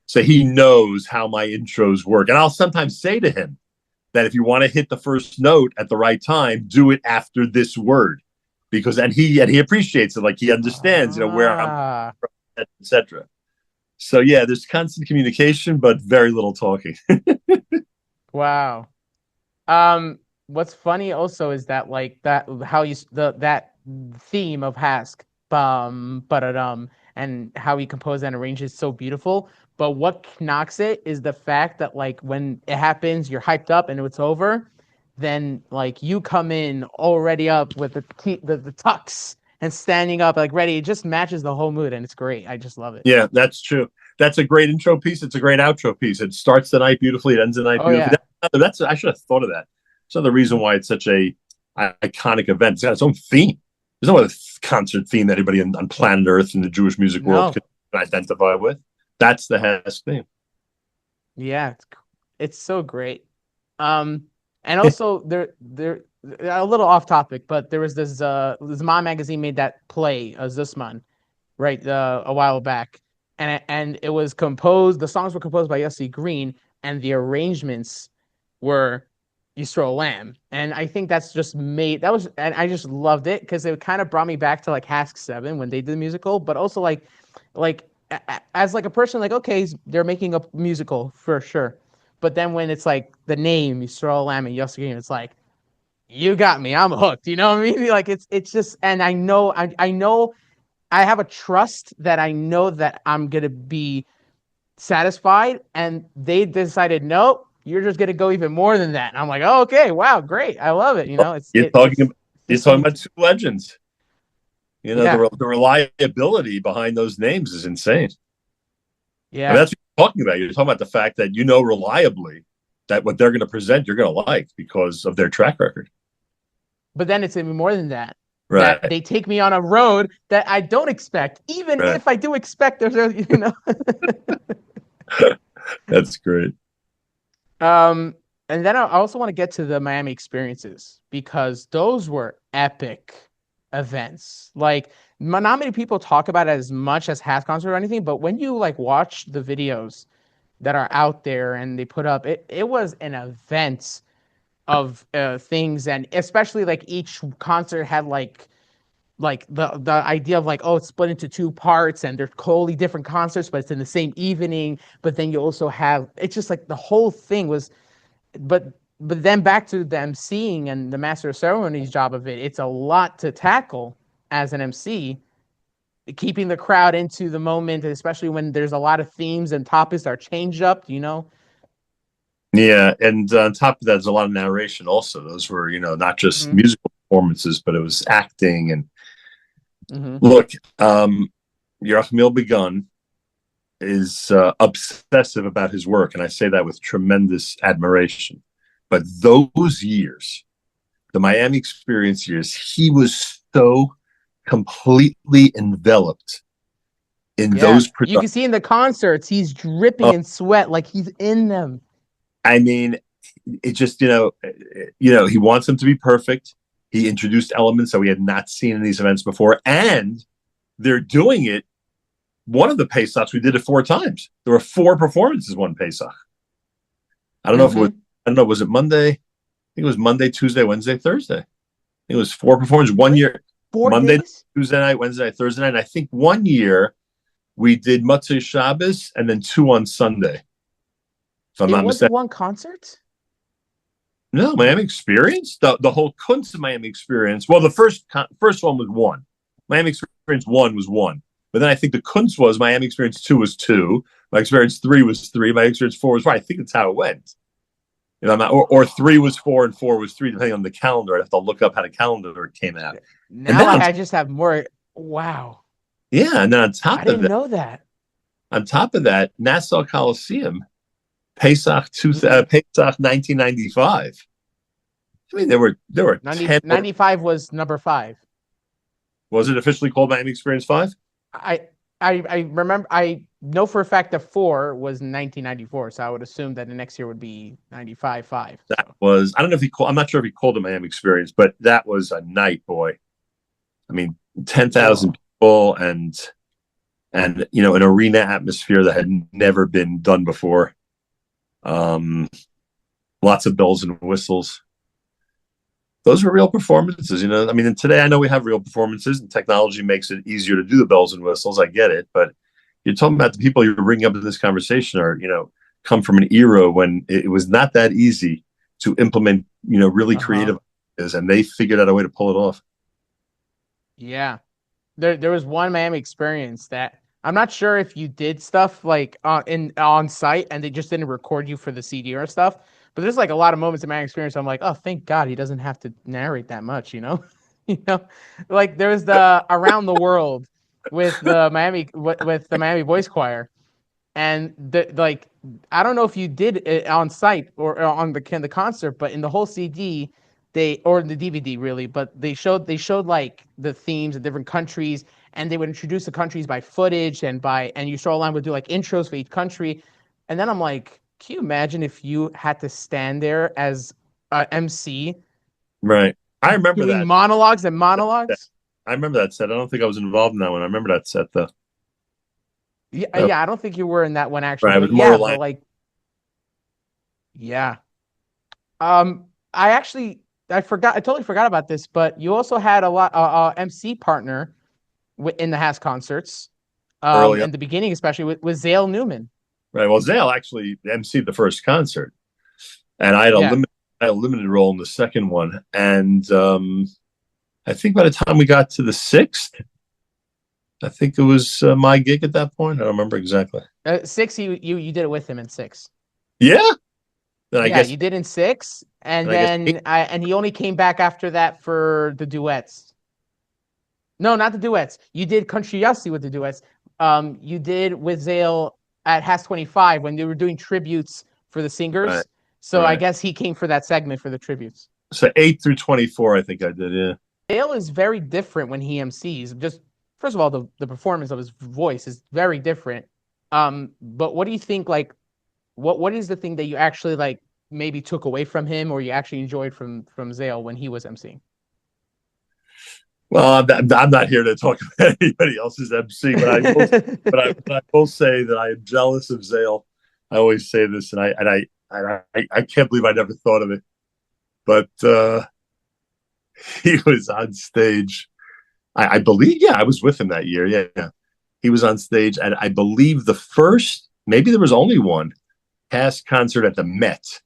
So he knows how my intros work. And I'll sometimes say to him that if you want to hit the first note at the right time, do it after this word. Because he appreciates it, like he understands, where I'm from, etc. So yeah, there's constant communication, but very little talking. Wow. What's funny also is that that theme of HASC, and how he composed and arranged it so beautiful. But what knocks it is the fact that when it happens, you're hyped up and it's over. Then you come in already up with the tux and standing up ready. It just matches the whole mood and it's great. I just love it. Yeah, that's true. That's a great intro piece. It's a great outro piece. It starts the night beautifully. It ends the night beautifully. Yeah. I should have thought of that. It's another reason why it's such a iconic event. It's got its own theme. There's no other concert theme that anybody on planet Earth in the Jewish music world can identify with. That's the HASC theme. Yeah, it's so great. And also, they're a little off topic, but there was this Zman magazine made that play, Zusman, right, a while back, and it was composed. The songs were composed by Yossi Green, and the arrangements were Yisrael Lamb, and I think and I just loved it because it kind of brought me back to HASC 7 when they did the musical, but also as a person, okay, they're making a musical for sure. But then when it's the name Yisrael Lamb and Yossi Green, it's you got me. I'm hooked. You know what I mean? It's just, and I know I have a trust that I know that I'm gonna be satisfied. And they decided, nope, you're just gonna go even more than that. And I'm oh, okay, wow, great, I love it. You're talking about two legends. You know, Yeah. the reliability behind those names is insane. Yeah. I mean, that's what you're talking about. You're talking about the fact that you know reliably that what they're going to present, you're going to like because of their track record. But then it's even more than that. Right. That they take me on a road that I don't expect, even Right. if I do expect there's, you know. That's great. And then I also want to get to the Miami experiences because those were epic events. Like, not many people talk about it as much as HASC Concert or anything, but when you like watch the videos that are out there and they put up, it was an event of things, and especially like each concert had like the idea of like, oh, it's split into two parts and they're totally different concerts, but it's in the same evening. But then you also have, it's just like the whole thing was, but then back to the emceeing and the master of ceremonies job of it, it's a lot to tackle as an MC, keeping the crowd into the moment, especially when there's a lot of themes and topics are changed up, you know. Yeah, and on top of that, there's a lot of narration also. Those were, you know, not just musical performances, but it was acting. And look, Yerachmiel Begun is obsessive about his work, and I say that with tremendous admiration. But those years, the Miami experience years, he was so completely enveloped in those productions. You can see in the concerts, he's dripping in sweat like he's in them. I mean, it just, you know, he wants them to be perfect. He introduced elements that we had not seen in these events before, and they're doing it. One of the Pesachs, we did it 4 times. There were 4 performances one Pesach. I don't know if it was, I don't know, was it Monday? I think it was Monday, Tuesday, Wednesday, Thursday. It was 4 performances one year. 4 Monday, days? Tuesday night, Wednesday night, Thursday night. And I think one year we did Motzei Shabbos and then 2 on Sunday. If I'm not mistaken. One concert? No, Miami Experience, the whole Kunst of Miami Experience. Well, the first one was 1. Miami Experience 1 was 1, but then I think the Kunst was Miami Experience 2 was 2. My Experience 3 was 3. My Experience 4 was 4. I think that's how it went. You know, or 3 was 4 and 4 was 3, depending on the calendar. I have to look up how the calendar came out. Now I just have more. Wow. Yeah, and then on top I didn't know that. On top of that, Nassau Coliseum. Pesach 1995. I mean, there were 95 was number 5. Was it officially called Miami Experience 5? I remember. I know for a fact that 4 was 1994, so I would assume that the next year would be 95-5. That was, I don't know if I'm not sure if he called it Miami Experience, but that was a night, boy. I mean, 10,000 people and you know, an arena atmosphere that had never been done before. Lots of bells and whistles. Those were real performances, you know. I mean, and today I know we have real performances and technology makes it easier to do the bells and whistles. I get it. But you're talking about the people you're bringing up in this conversation are, you know, come from an era when it was not that easy to implement, you know, really creative ideas, and they figured out a way to pull it off. Yeah. There was one Miami Experience that I'm not sure if you did stuff like on site and they just didn't record you for the CD or stuff, but there's like a lot of moments in my experience I'm like, oh, thank God he doesn't have to narrate that much, you know. You know, like there was the Around the World with the Miami Voice Choir, and like I don't know if you did it on site or on the concert, but in the whole CD or the DVD really, but they showed like the themes of different countries. And they would introduce the countries by footage and you saw line would do like intros for each country. And then I'm like, can you imagine if you had to stand there as MC? Right. I remember that. Monologues and monologues. I remember that set. I don't think I was involved in that one. I remember that set though. Yeah, I don't think you were in that one actually. Right, it was more but like, yeah. I totally forgot about this, but you also had a lot MC partner in the HASC Concerts, in the beginning, especially with Uziel Newman. Right. Well, Zale actually emceed the first concert, and I had a limited role in the second one. And I think by the time we got to the 6th, I think it was my gig at that point. I don't remember exactly. 6, you did it with him in 6. Yeah. Then I Yeah, guess you did in 6, and and I guess then and he only came back after that for the duets. No, not the duets. You did Country Yossi with the duets. You did with Zale at HASC 25 when they were doing tributes for the singers. right, So I right. guess he came for that segment for the tributes. So 8 through 24, I think I did. Yeah. Zale is very different when he MCs. Just first of all, the performance of his voice is very different. But what do you think? Like, what is the thing that you actually like maybe took away from him, or you actually enjoyed from Zale when he was MCing? Well, I'm not here to talk about anybody else's MC, but I will say that I am jealous of Zale. I always say this, and I can't believe I never thought of it. But he was on stage. I believe, yeah, I was with him that year. Yeah, yeah. He was on stage, and I believe the first, maybe there was only one, HASC concert at the Met.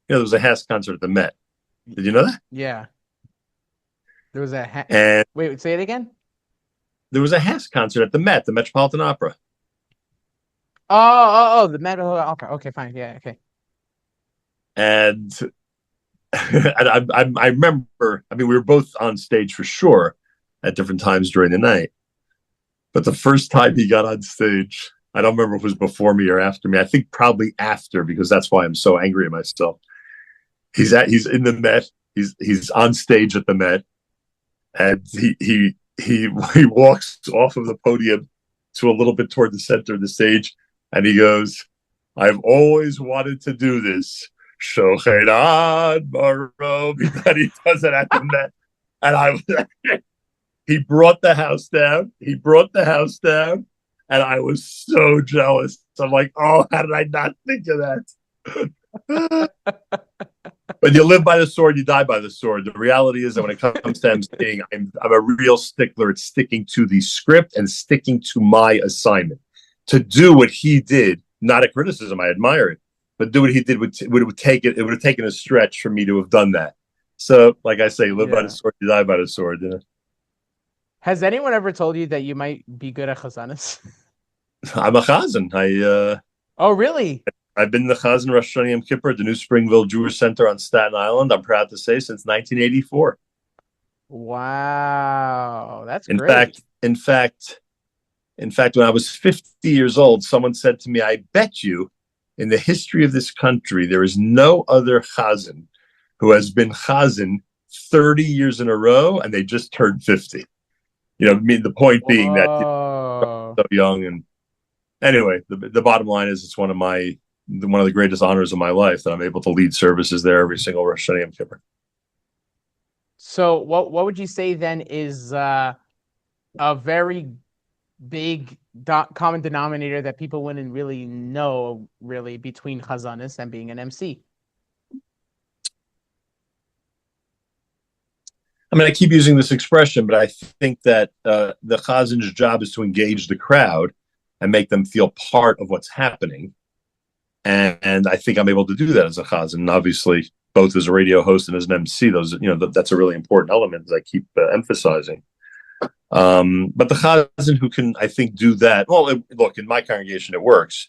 There was a HASC concert at the Met. Did you know that? Yeah. There was a And wait, say it again. there was a HASC concert at the Met, the Metropolitan Opera. Oh, the Meadow Opera. Okay, fine. Yeah, okay. And I remember, I mean, we were both on stage for sure at different times during the night. But the first time he got on stage, I don't remember if it was before me or after me. I think probably after, because that's why I'm so angry at myself. He's in the Met. He's on stage at the Met, and he walks off of the podium to a little bit toward the center of the stage, and he goes, "I've always wanted to do this." Shocheran Maro, that he does it at the Met, and I was. He brought the house down. And I was so jealous. I'm like, oh, how did I not think of that? When you live by the sword, you die by the sword. The reality is that when it comes to emceeing, I'm a real stickler at sticking to the script and sticking to my assignment. To do what he did, not a criticism, I admire it, but do what he did would have taken a stretch for me to have done that. So, like I say, live by the sword, you die by the sword. You know? Has anyone ever told you that you might be good at chazanas? I'm a chazan. Oh, really? I've been the chazan Rosh Hashanah Yom Kippur at the New Springville Jewish Center on Staten Island. I'm proud to say since 1984. Wow, that's In great. fact, when I was 50 years old, someone said to me, "I bet you, in the history of this country, there is no other chazan who has been chazan 30 years in a row, and they just turned 50." You know, I mean, the point being that you're so young. And anyway, the bottom line is it's one of the greatest honors of my life that I'm able to lead services there every single Rosh Hashanah Yom Kippur. So what would you say then is a very big common denominator that people wouldn't really know really between chazanis and being an MC? I mean, I keep using this expression, but I think that the chazan's job is to engage the crowd and make them feel part of what's happening. And I think I'm able to do that as a chazan. And obviously, both as a radio host and as an MC, that's a really important element that I keep emphasizing. But the chazan who can, I think, do that. Well, look, in my congregation, it works.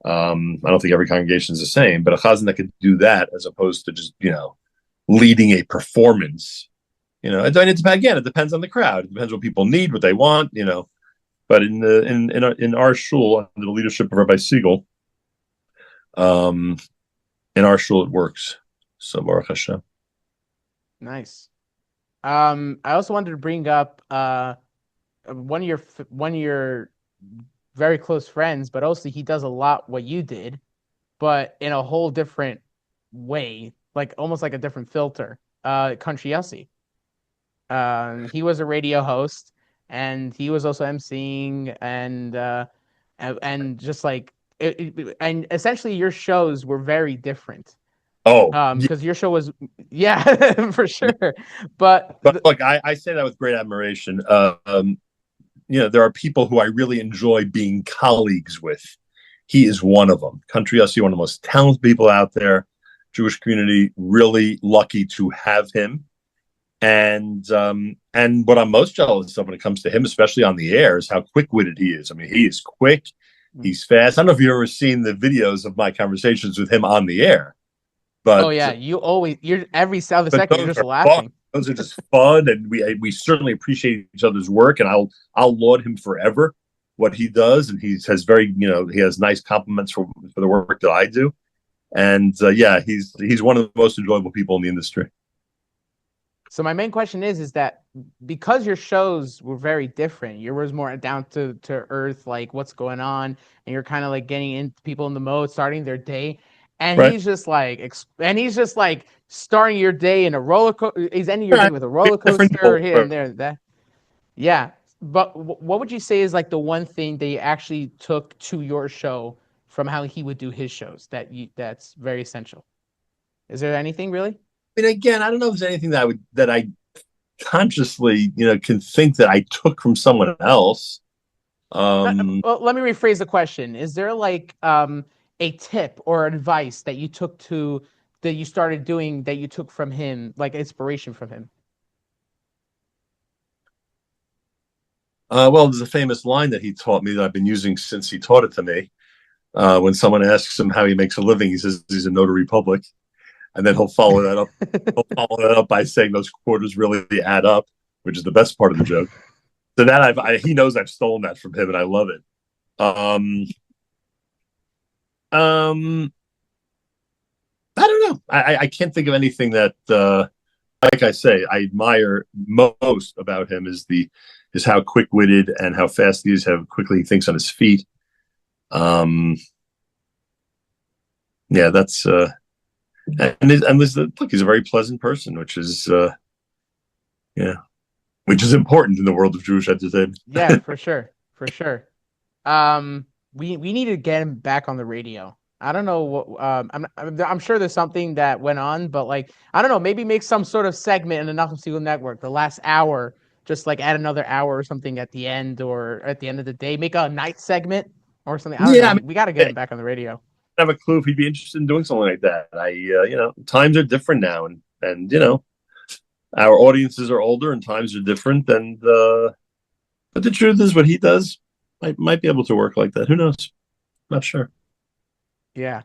I don't think every congregation is the same, but a chazan that can do that as opposed to just, leading a performance. It depends on the crowd. It depends what people need, what they want. But in our shul, under the leadership of Rabbi Segal, in our shul it works. So Baruch Hashem. Nice. I also wanted to bring up one of your very close friends, but also he does a lot what you did, but in a whole different way, like almost like a different filter. Country Yossi. He was a radio host, and he was also emceeing, and just like and essentially your shows were very different. Oh, because your show was, yeah, for sure. But look, I say that with great admiration. There are people who I really enjoy being colleagues with. He is one of them. Country Yossi, one of the most talented people out there. Jewish community really lucky to have him. And what I'm most jealous of when it comes to him, especially on the air, is how quick-witted he is. I mean, he is quick. He's fast. I don't know if you've ever seen the videos of my conversations with him on the air, but Oh yeah, you're every other but second you're those just are laughing. fun. Those are just fun, and we certainly appreciate each other's work. And I'll laud him forever what he does, and he has he has nice compliments for the work that I do. And yeah, he's one of the most enjoyable people in the industry. So my main question is that because your shows were very different, yours was more down to earth, like what's going on, and you're kind of like getting into people in the mode, starting their day, and Right. he's just like starting your day in a roller coaster. He's ending your day with a roller coaster here and there. That, yeah. But what would you say is like the one thing that you actually took to your show from how he would do his shows that's very essential? Is there anything really? I mean, again, I don't know if there's anything that I consciously, can think that I took from someone else. Well, let me rephrase the question. Is there like a tip or advice that you started doing that you took from him, like inspiration from him? Well, there's a famous line that he taught me that I've been using since he taught it to me. When someone asks him how he makes a living, he says he's a notary public. And then he'll follow that up. He'll follow that up by saying those quarters really add up, which is the best part of the joke. So that he knows I've stolen that from him, and I love it. I don't know. I can't think of anything that, like I say, I admire most about him is how quick witted and how fast he is, how quickly he thinks on his feet. Yeah, that's. Look, he's a very pleasant person, which is important in the world of Jewish entertainment. Yeah, for sure. We need to get him back on the radio. I don't know what I'm sure there's something that went on, but like I don't know, maybe make some sort of segment in the Nachum Segal network, the last hour, just like add another hour or something at the end or at the end of the day, make a night segment or something. I don't know. We got to get him back on the radio. Have a clue if he'd be interested in doing something like that. Times are different now, and our audiences are older and times are different. And but the truth is, what he does might be able to work like that. Who knows? Not sure. Yeah.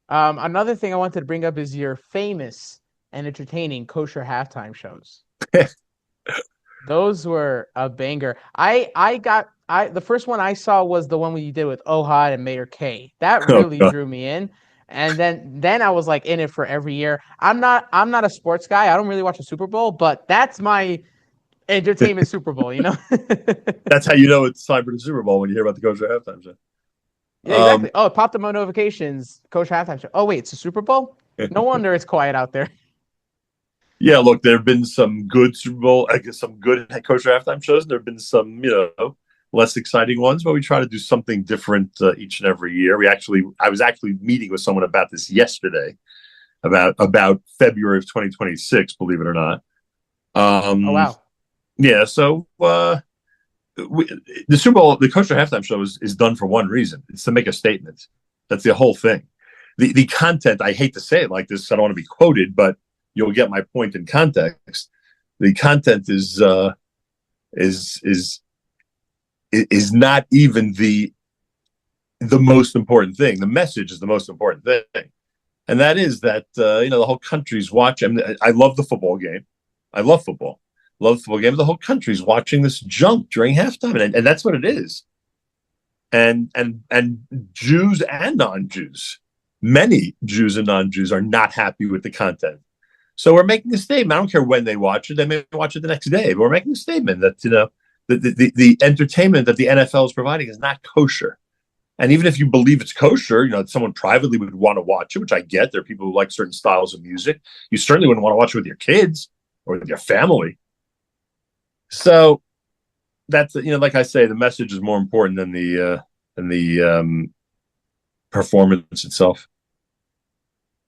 Another thing I wanted to bring up is your famous and entertaining Kosher Halftime shows. Those were a banger. The first one I saw was the one you did with Ohad and Mayor K. That really drew me in. And then I was like in it for every year. I'm not a sports guy. I don't really watch the Super Bowl, but that's my entertainment Super Bowl, That's how you know it's time for the Super Bowl when you hear about the Kosher Halftime show. Yeah, exactly. Oh, it popped up on notifications. Kosher Halftime show. Oh, wait, it's a Super Bowl? No wonder it's quiet out there. Yeah, look, there have been some good Super Bowl, some good Kosher Halftime shows. And there have been some, less exciting ones, but we try to do something different each and every year. I was actually meeting with someone about this yesterday, about February of 2026, believe it or not. Oh, wow. Yeah, so the Super Bowl, the Kosher Halftime show is done for one reason. It's to make a statement. That's the whole thing. The content, I hate to say it like this, I don't want to be quoted, but you'll get my point in context. The content is not even the most important thing. The message is the most important thing, and that is that the whole country's watching. I love the football game. I love football. Love the football game. The whole country's watching this junk during halftime, and that's what it is. And Jews and non-Jews, many Jews and non-Jews are not happy with the content. So we're making a statement. I don't care when they watch it. They may watch it the next day, but we're making a statement that the entertainment that the NFL is providing is not kosher. And even if you believe it's kosher, someone privately would want to watch it, which I get. There are people who like certain styles of music. You certainly wouldn't want to watch it with your kids or with your family. So that's, like I say, the message is more important than the performance itself.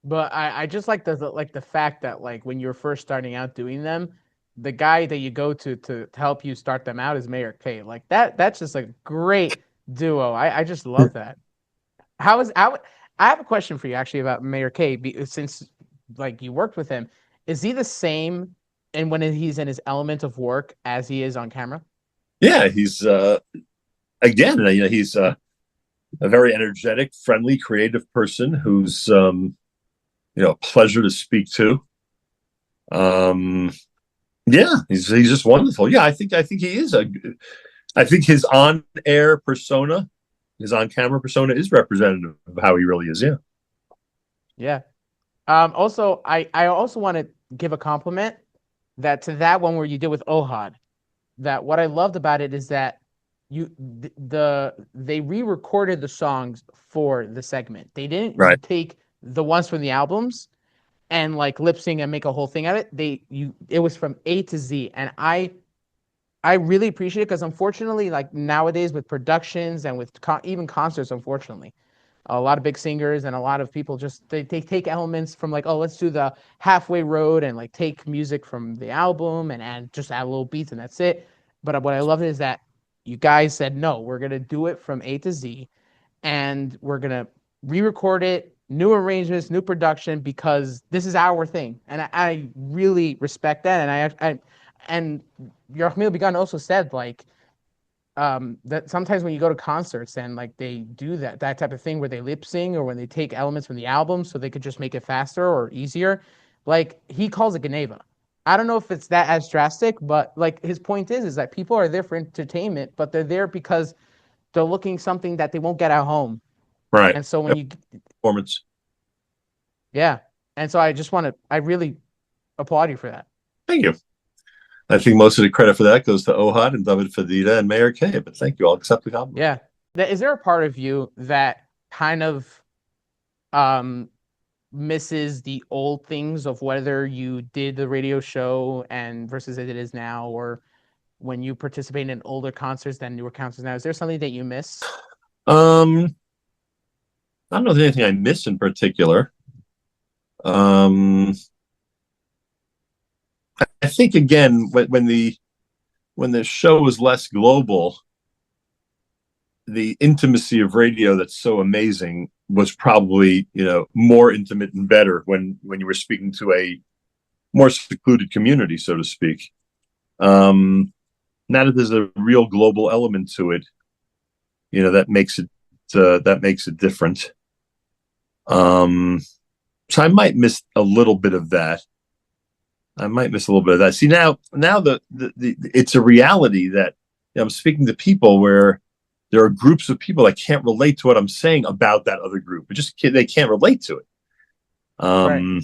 But I just like the fact that like when you're first starting out doing them, the guy that you go to help you start them out is Mayor K. Like that's just a great duo. I just love that. I have a question for you actually about Mayor K. Since like you worked with him, is he the same and when he's in his element of work as he is on camera? Yeah, he's again, he's a very energetic, friendly, creative person who's a pleasure to speak to. Yeah, he's just wonderful. Yeah, I think he is I think his on-air persona, his on-camera persona, is representative of how he really is. Yeah. Yeah. Also, I also want to give a compliment to that one where you did with Ohad. That what I loved about it is that they re-recorded the songs for the segment. They didn't Right. take the ones from the albums and like lip sync and make a whole thing out of it. It was from A to Z, and I really appreciate it because unfortunately, like nowadays with productions and with even concerts, unfortunately, a lot of big singers and a lot of people just they take elements from like, oh, let's do the halfway road and like take music from the album and just add little beats and that's it. But what I love is that you guys said no, we're gonna do it from A to Z, and we're gonna re-record it, new arrangements, new production, because this is our thing, and I really respect that. And Yerachmiel Begun also said like that sometimes when you go to concerts and like they do that type of thing where they lip sync or when they take elements from the album so they could just make it faster or easier, like he calls it Geneva. I don't know if it's that as drastic, but like his point is that people are there for entertainment, but they're there because they're looking something that they won't get at home. Right. And so when you performance. Yeah. And so I really applaud you for that. Thank you. I think most of the credit for that goes to Ohad and David Fadida and Mayor K. But thank you. I'll accept the compliment. Yeah. Is there a part of you that kind of misses the old things of whether you did the radio show and versus as it is now, or when you participate in older concerts than newer concerts now? Is there something that you miss? I don't know if there's anything I miss in particular. I think again when the show was less global, the intimacy of radio that's so amazing was probably more intimate and better when you were speaking to a more secluded community, so to speak. Now that there's a real global element to it, that makes it different. So I might miss a little bit of that. See, now the it's a reality that I'm speaking to people where there are groups of people that can't relate to what I'm saying about that other group. They can't relate to it. Right.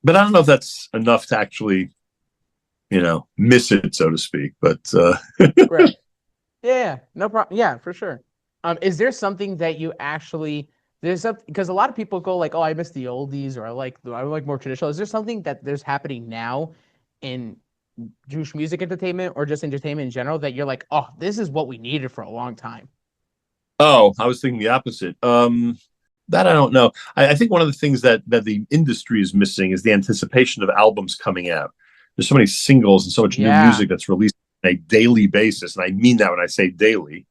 But I don't know if that's enough to actually, miss it, so to speak. But Right. Yeah, no problem. Yeah, for sure. Is there something that you actually because a lot of people go like, oh, I miss the oldies, or I like more traditional. Is there something that there's happening now in Jewish music entertainment or just entertainment in general that you're like, oh, this is what we needed for a long time? Oh, I was thinking the opposite. That I don't know. I think one of the things that the industry is missing is the anticipation of albums coming out. There's so many singles and so much new music that's released on a daily basis, and I mean that when I say daily.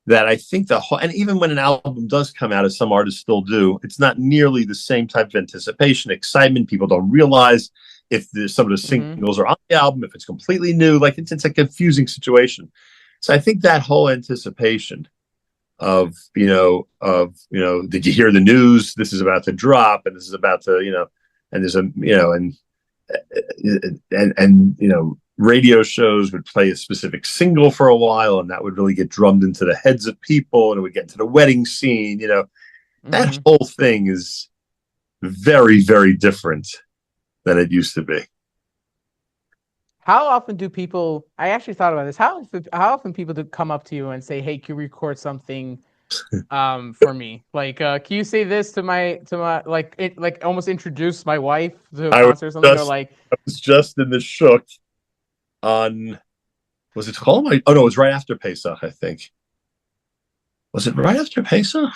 That I think and even when an album does come out, as some artists still do, it's not nearly the same type of anticipation, excitement. People don't realize if some of the singles are on the album, if it's completely new. Like it's a confusing situation. So I think that whole anticipation of did you hear the news? This is about to drop, and this is about to and there's radio shows would play a specific single for a while, and that would really get drummed into the heads of people, and it would get into the wedding scene. That whole thing is very, very different than it used to be. How often do people? I actually thought about this. How often people do come up to you and say, "Hey, can you record something for me? Like, can you say this to my like almost introduce my wife to a concert or something?" I was just in the Shook on, was it called? Oh no, it was right after Pesach, I think. Was it right after Pesach?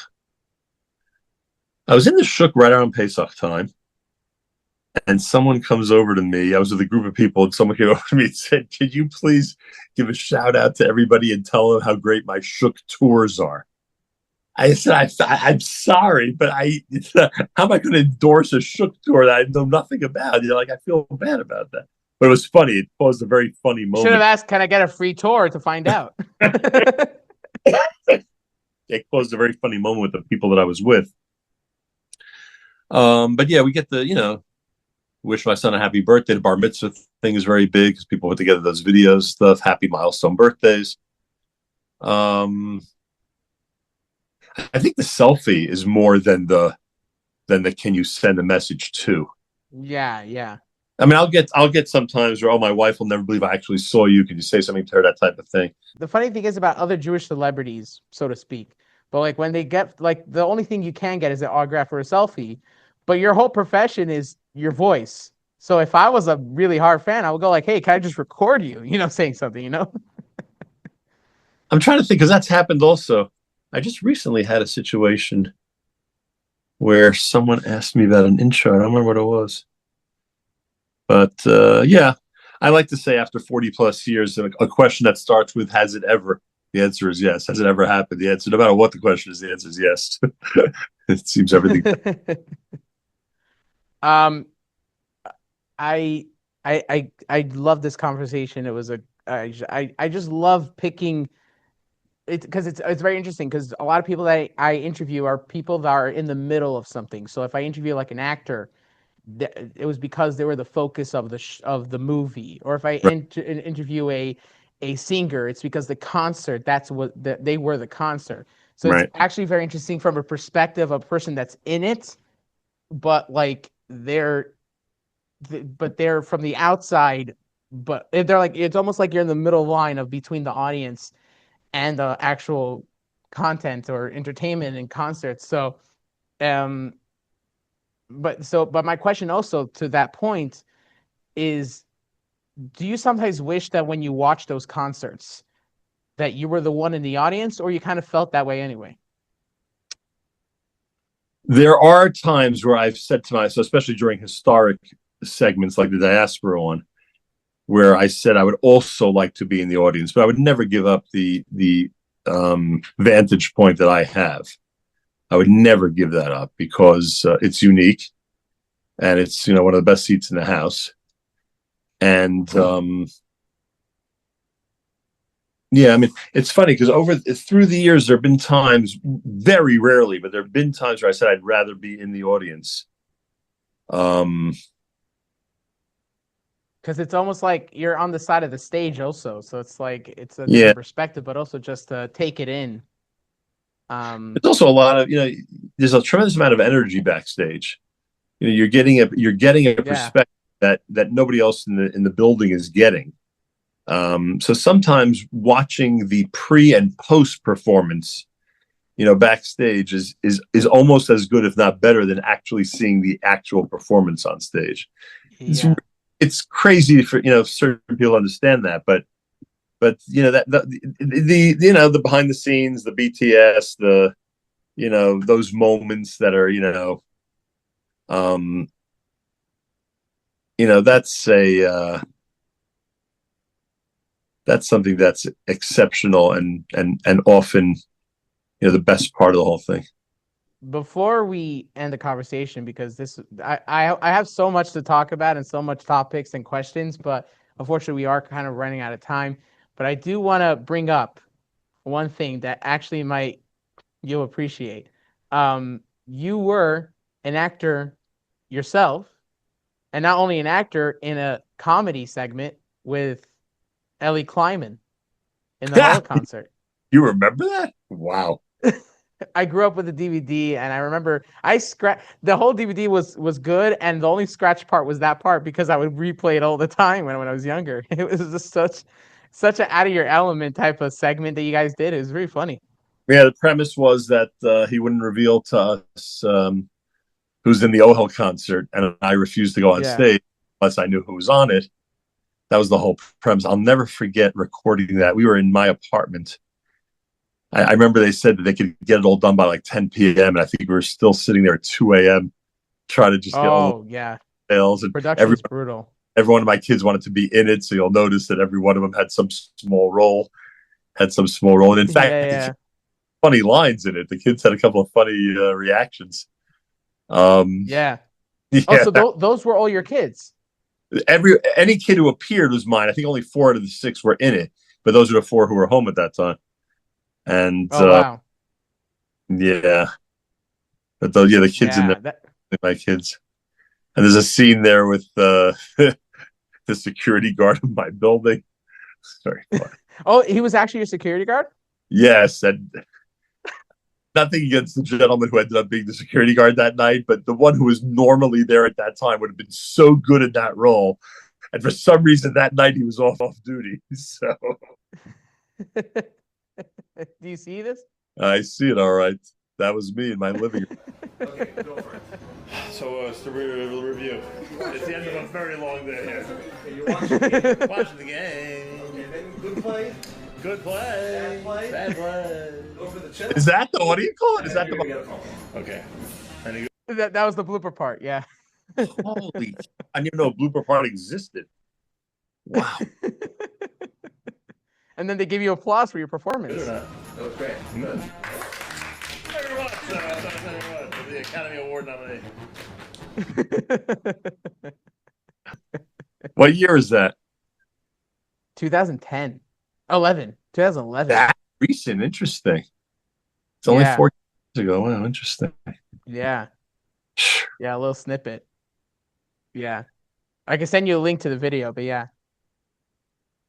I was in the Shook right around Pesach time, and someone comes over to me. I was with a group of people, and someone came over to me and said, "Could you please give a shout out to everybody and tell them how great my Shook tours are?" I said, "I'm sorry, but how am I going to endorse a Shook tour that I know nothing about?" I feel bad about that. But it was funny. It caused a very funny moment. Should have asked, "Can I get a free tour?" to find out. it caused a very funny moment with the people that I was with. But yeah, we get the wish my son a happy birthday. The bar mitzvah thing is very big because people put together those videos, stuff, happy milestone birthdays. I think the selfie is more than the can you send a message to. Yeah. I mean, I'll get sometimes where, oh, my wife will never believe I actually saw you. Could you say something to her? That type of thing. The funny thing is about other Jewish celebrities, so to speak. But like when they get like the only thing you can get is an autograph or a selfie. But your whole profession is your voice. So if I was a really hard fan, I would go like, hey, can I just record you? Saying something, I'm trying to think because that's happened also. I just recently had a situation where someone asked me about an intro. I don't remember what it was. But yeah, I like to say after 40 plus years, a question that starts with "Has it ever?" The answer is yes. Has it ever happened? The answer, no matter what the question is, the answer is yes. It seems everything. I love this conversation. It was I just love picking it because it's very interesting because a lot of people that I interview are people that are in the middle of something. So if I interview like an actor, it was because they were the focus of the movie. Or if I interview a singer, it's because the concert, they were the concert. So it's Right. actually very interesting from a perspective of a person that's in it, but like they're from the outside, but they're like, it's almost like you're in the middle line of between the audience and the actual content or entertainment and concerts. So, but my question also to that point is, do you sometimes wish that when you watch those concerts that you were the one in the audience, or you kind of felt that way anyway? There are times where I've said to myself, especially during historic segments like the diaspora one, where I said I would also like to be in the audience, but I would never give up the vantage point that I have. I would never give that up because it's unique, and it's one of the best seats in the house. And yeah, I mean, it's funny because through the years there have been times, very rarely, but there have been times where I said I'd rather be in the audience. Because it's almost like you're on the side of the stage also, so it's like it's a Yeah. different perspective, but also just to take it in. It's also a lot of there's a tremendous amount of energy backstage. You're getting a perspective that nobody else in the building is getting. So sometimes watching the pre and post performance, backstage is almost as good, if not better, than actually seeing the actual performance on stage. Yeah. It's crazy for certain people understand that, but that the behind the scenes, the BTS, those moments that are that's something that's exceptional and often the best part of the whole thing. Before we end the conversation, because I have so much to talk about and so much topics and questions, but unfortunately we are kind of running out of time. But I do want to bring up one thing that actually you'll appreciate. You were an actor yourself, and not only an actor in a comedy segment with Ellie Kleiman in the Hall concert. You remember that? Wow. I grew up with the DVD, and I remember the whole DVD was good, and the only scratch part was that part because I would replay it all the time when I was younger. It was just such an out of your element type of segment that you guys did. It was very funny. Yeah, the premise was that he wouldn't reveal to us who's in the OHEL concert, and I refused to go on stage unless I knew who was on it. That was the whole premise. I'll never forget recording that. We were in my apartment. I remember they said that they could get it all done by like 10 p.m. And I think we were still sitting there at 2 a.m. trying to just get all the details. And production is brutal. Every one of my kids wanted to be in it, so you'll notice that every one of them had some small role. And in fact, funny lines in it. The kids had a couple of funny reactions. Yeah. So those were all your kids? Any kid who appeared was mine. I think only 4 out of the 6 were in it, but those are the 4 who were home at that time. And wow. Yeah, but the kids in Yeah. there, my kids, and there's a scene there with the security guard of my building. Very funny. Oh, he was actually your security guard? Yes, and nothing against the gentleman who ended up being the security guard that night, but the one who was normally there at that time would have been so good in that role. And for some reason that night he was off duty. So Do you see this? I see it all right. That was me in my living room. Okay, go for it. So, it's the review. It's the end of a very long day here. You watch the game. Watching the game. Okay, then good play. Good play. Bad play. Bad play. Go for the chin. Is that the, what do you call it? Is that Here we the, go. Okay. And he That was the blooper part, yeah. holy, I didn't even know a blooper part existed. Wow. And then they give you applause for your performance. goes, That was great. Good. Thank you very much. Thank you very much for the Academy Award nominee. What year is that? 2010. 2011. That recent, interesting. It's only Yeah. 4 years ago. Wow, interesting. Yeah. Yeah, a little snippet. Yeah. I can send you a link to the video, but yeah.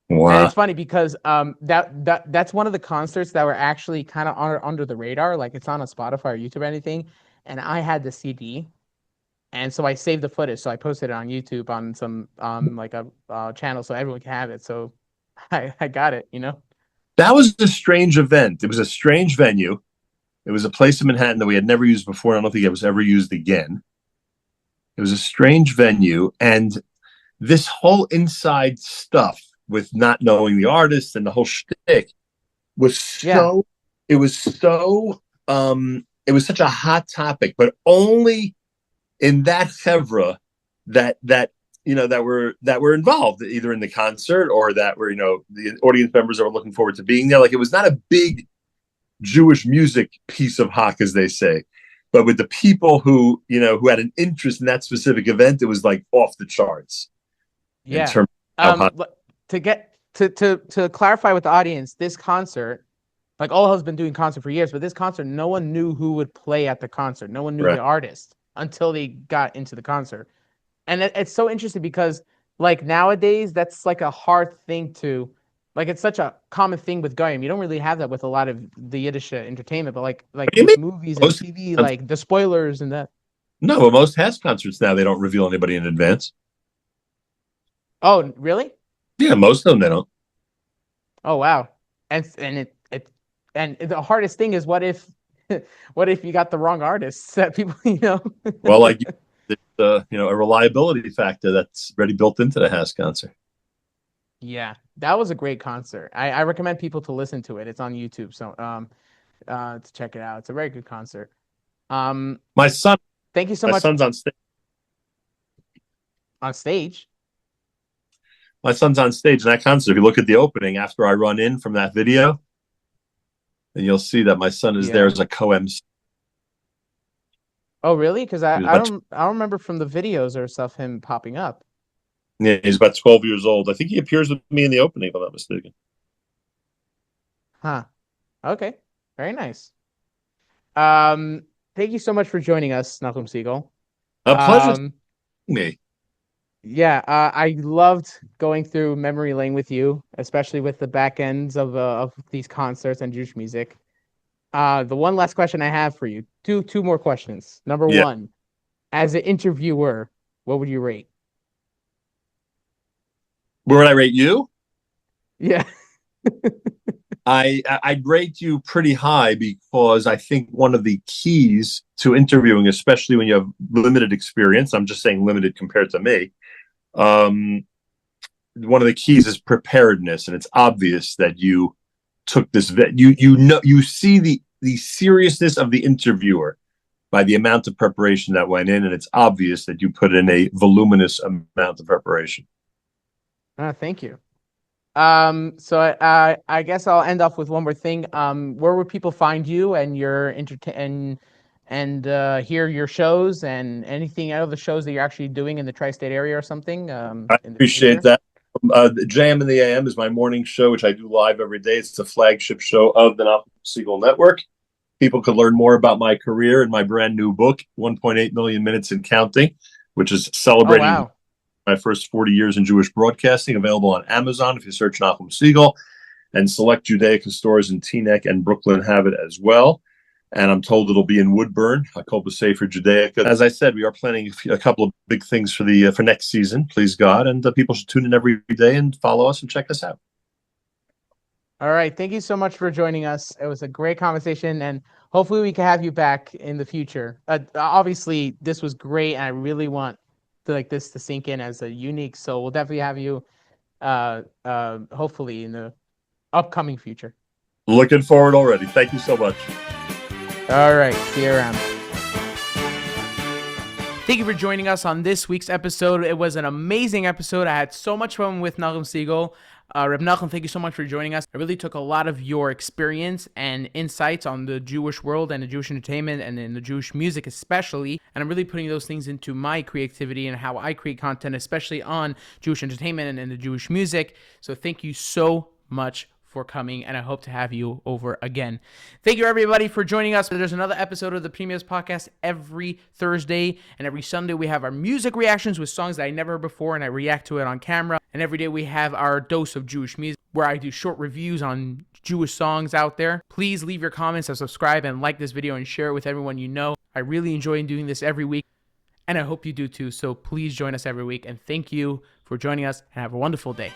And Wow. it's funny because that's one of the concerts that were actually kind of under the radar. Like it's on a Spotify or YouTube or anything. And I had the CD. And so I saved the footage. So I posted it on YouTube on some like a channel so everyone can have it. So I got it, you know? That was a strange event. It was a strange venue. It was a place in Manhattan that we had never used before. I don't think it was ever used again. It was a strange venue. And this whole inside stuff with not knowing the artist and the whole shtick was so, it was so, it was such a hot topic, but only in that chevra that were involved either in the concert or that were, the audience members that were looking forward to being there. Like it was not a big Jewish music piece of HASC, as they say, but with the people who had an interest in that specific event, it was like off the charts. Yeah. In terms of how to clarify with the audience, this concert, like All has been doing concert for years, but this concert, no one knew who would play at the concert. No one knew the artist until they got into the concert. And it's so interesting because like nowadays, that's like a hard thing to, like it's such a common thing with Goyim. You don't really have that with a lot of the Yiddish entertainment, but like with movies and TV, like the spoilers and that. No, but most HASC concerts now, they don't reveal anybody in advance. Oh, really? Yeah, most of them they don't. Oh, wow. And the hardest thing is what if you got the wrong artists that people, Well, like a reliability factor that's already built into the HASC concert. Yeah, that was a great concert. I recommend people to listen to it. It's on YouTube, so to check it out. It's a very good concert. My son. Thank you so much. My son's on stage. On stage. My son's on stage in that concert. If you look at the opening after I run in from that video, then you'll see that my son is there as a co-MC. Oh, really? Because I don't remember from the videos or stuff him popping up. Yeah, he's about 12 years old. I think he appears with me in the opening, if I'm not mistaken. Huh. Okay. Very nice. Thank you so much for joining us, Nachum Segal. A pleasure. Me. Yeah, I loved going through memory lane with you, especially with the back ends of these concerts and Jewish music. The one last question I have for you, two more questions. Number one, as an interviewer, what would you rate? Where would I rate you? Yeah. I'd rate you pretty high because I think one of the keys to interviewing, especially when you have limited experience, I'm just saying limited compared to me, one of the keys is preparedness, and it's obvious that you took this. You see the seriousness of the interviewer by the amount of preparation that went in, and it's obvious that you put in a voluminous amount of preparation. Thank you. So I guess I'll end off with one more thing. Where would people find you and your and hear your shows and anything out of the shows that you're actually doing in the tri-state area or something? I appreciate that. JM in the AM is my morning show, which I do live every day. It's the flagship show of the Nachum Segal Network. People could learn more about my career in my brand new book, 1.8 million minutes and counting, which is Oh, celebrating wow. my first 40 years in Jewish broadcasting, available on Amazon if you search Nachum Segal, and select Judaica stores in Teaneck and Brooklyn have it as well. And I'm told it'll be in Woodburn, a Kol B'Sefer Judaica. As I said, we are planning a couple of big things for next season, please God, and people should tune in every day and follow us and check us out. All right. Thank you so much for joining us. It was a great conversation, and hopefully we can have you back in the future. Obviously, this was great, and I really want this to sink in as a unique. So we'll definitely have you, hopefully in the upcoming future. Looking forward already. Thank you so much. All right. See you around. Thank you for joining us on this week's episode. It was an amazing episode. I had so much fun with Nachum Segal. Reb Nachum, thank you so much for joining us. I really took a lot of your experience and insights on the Jewish world and the Jewish entertainment and in the Jewish music especially, and I'm really putting those things into my creativity and how I create content, especially on Jewish entertainment and the Jewish music. So thank you so much for coming, and I hope to have you over again. Thank you, everybody, for joining us. There's another episode of the Premiers Podcast every Thursday, and every Sunday we have our music reactions with songs that I never heard before, and I react to it on camera. And every day we have our dose of Jewish music, where I do short reviews on Jewish songs out there. Please leave your comments and subscribe and like this video and share it with everyone you know. I really enjoy doing this every week, and I hope you do too. So please join us every week, and thank you for joining us, and have a wonderful day.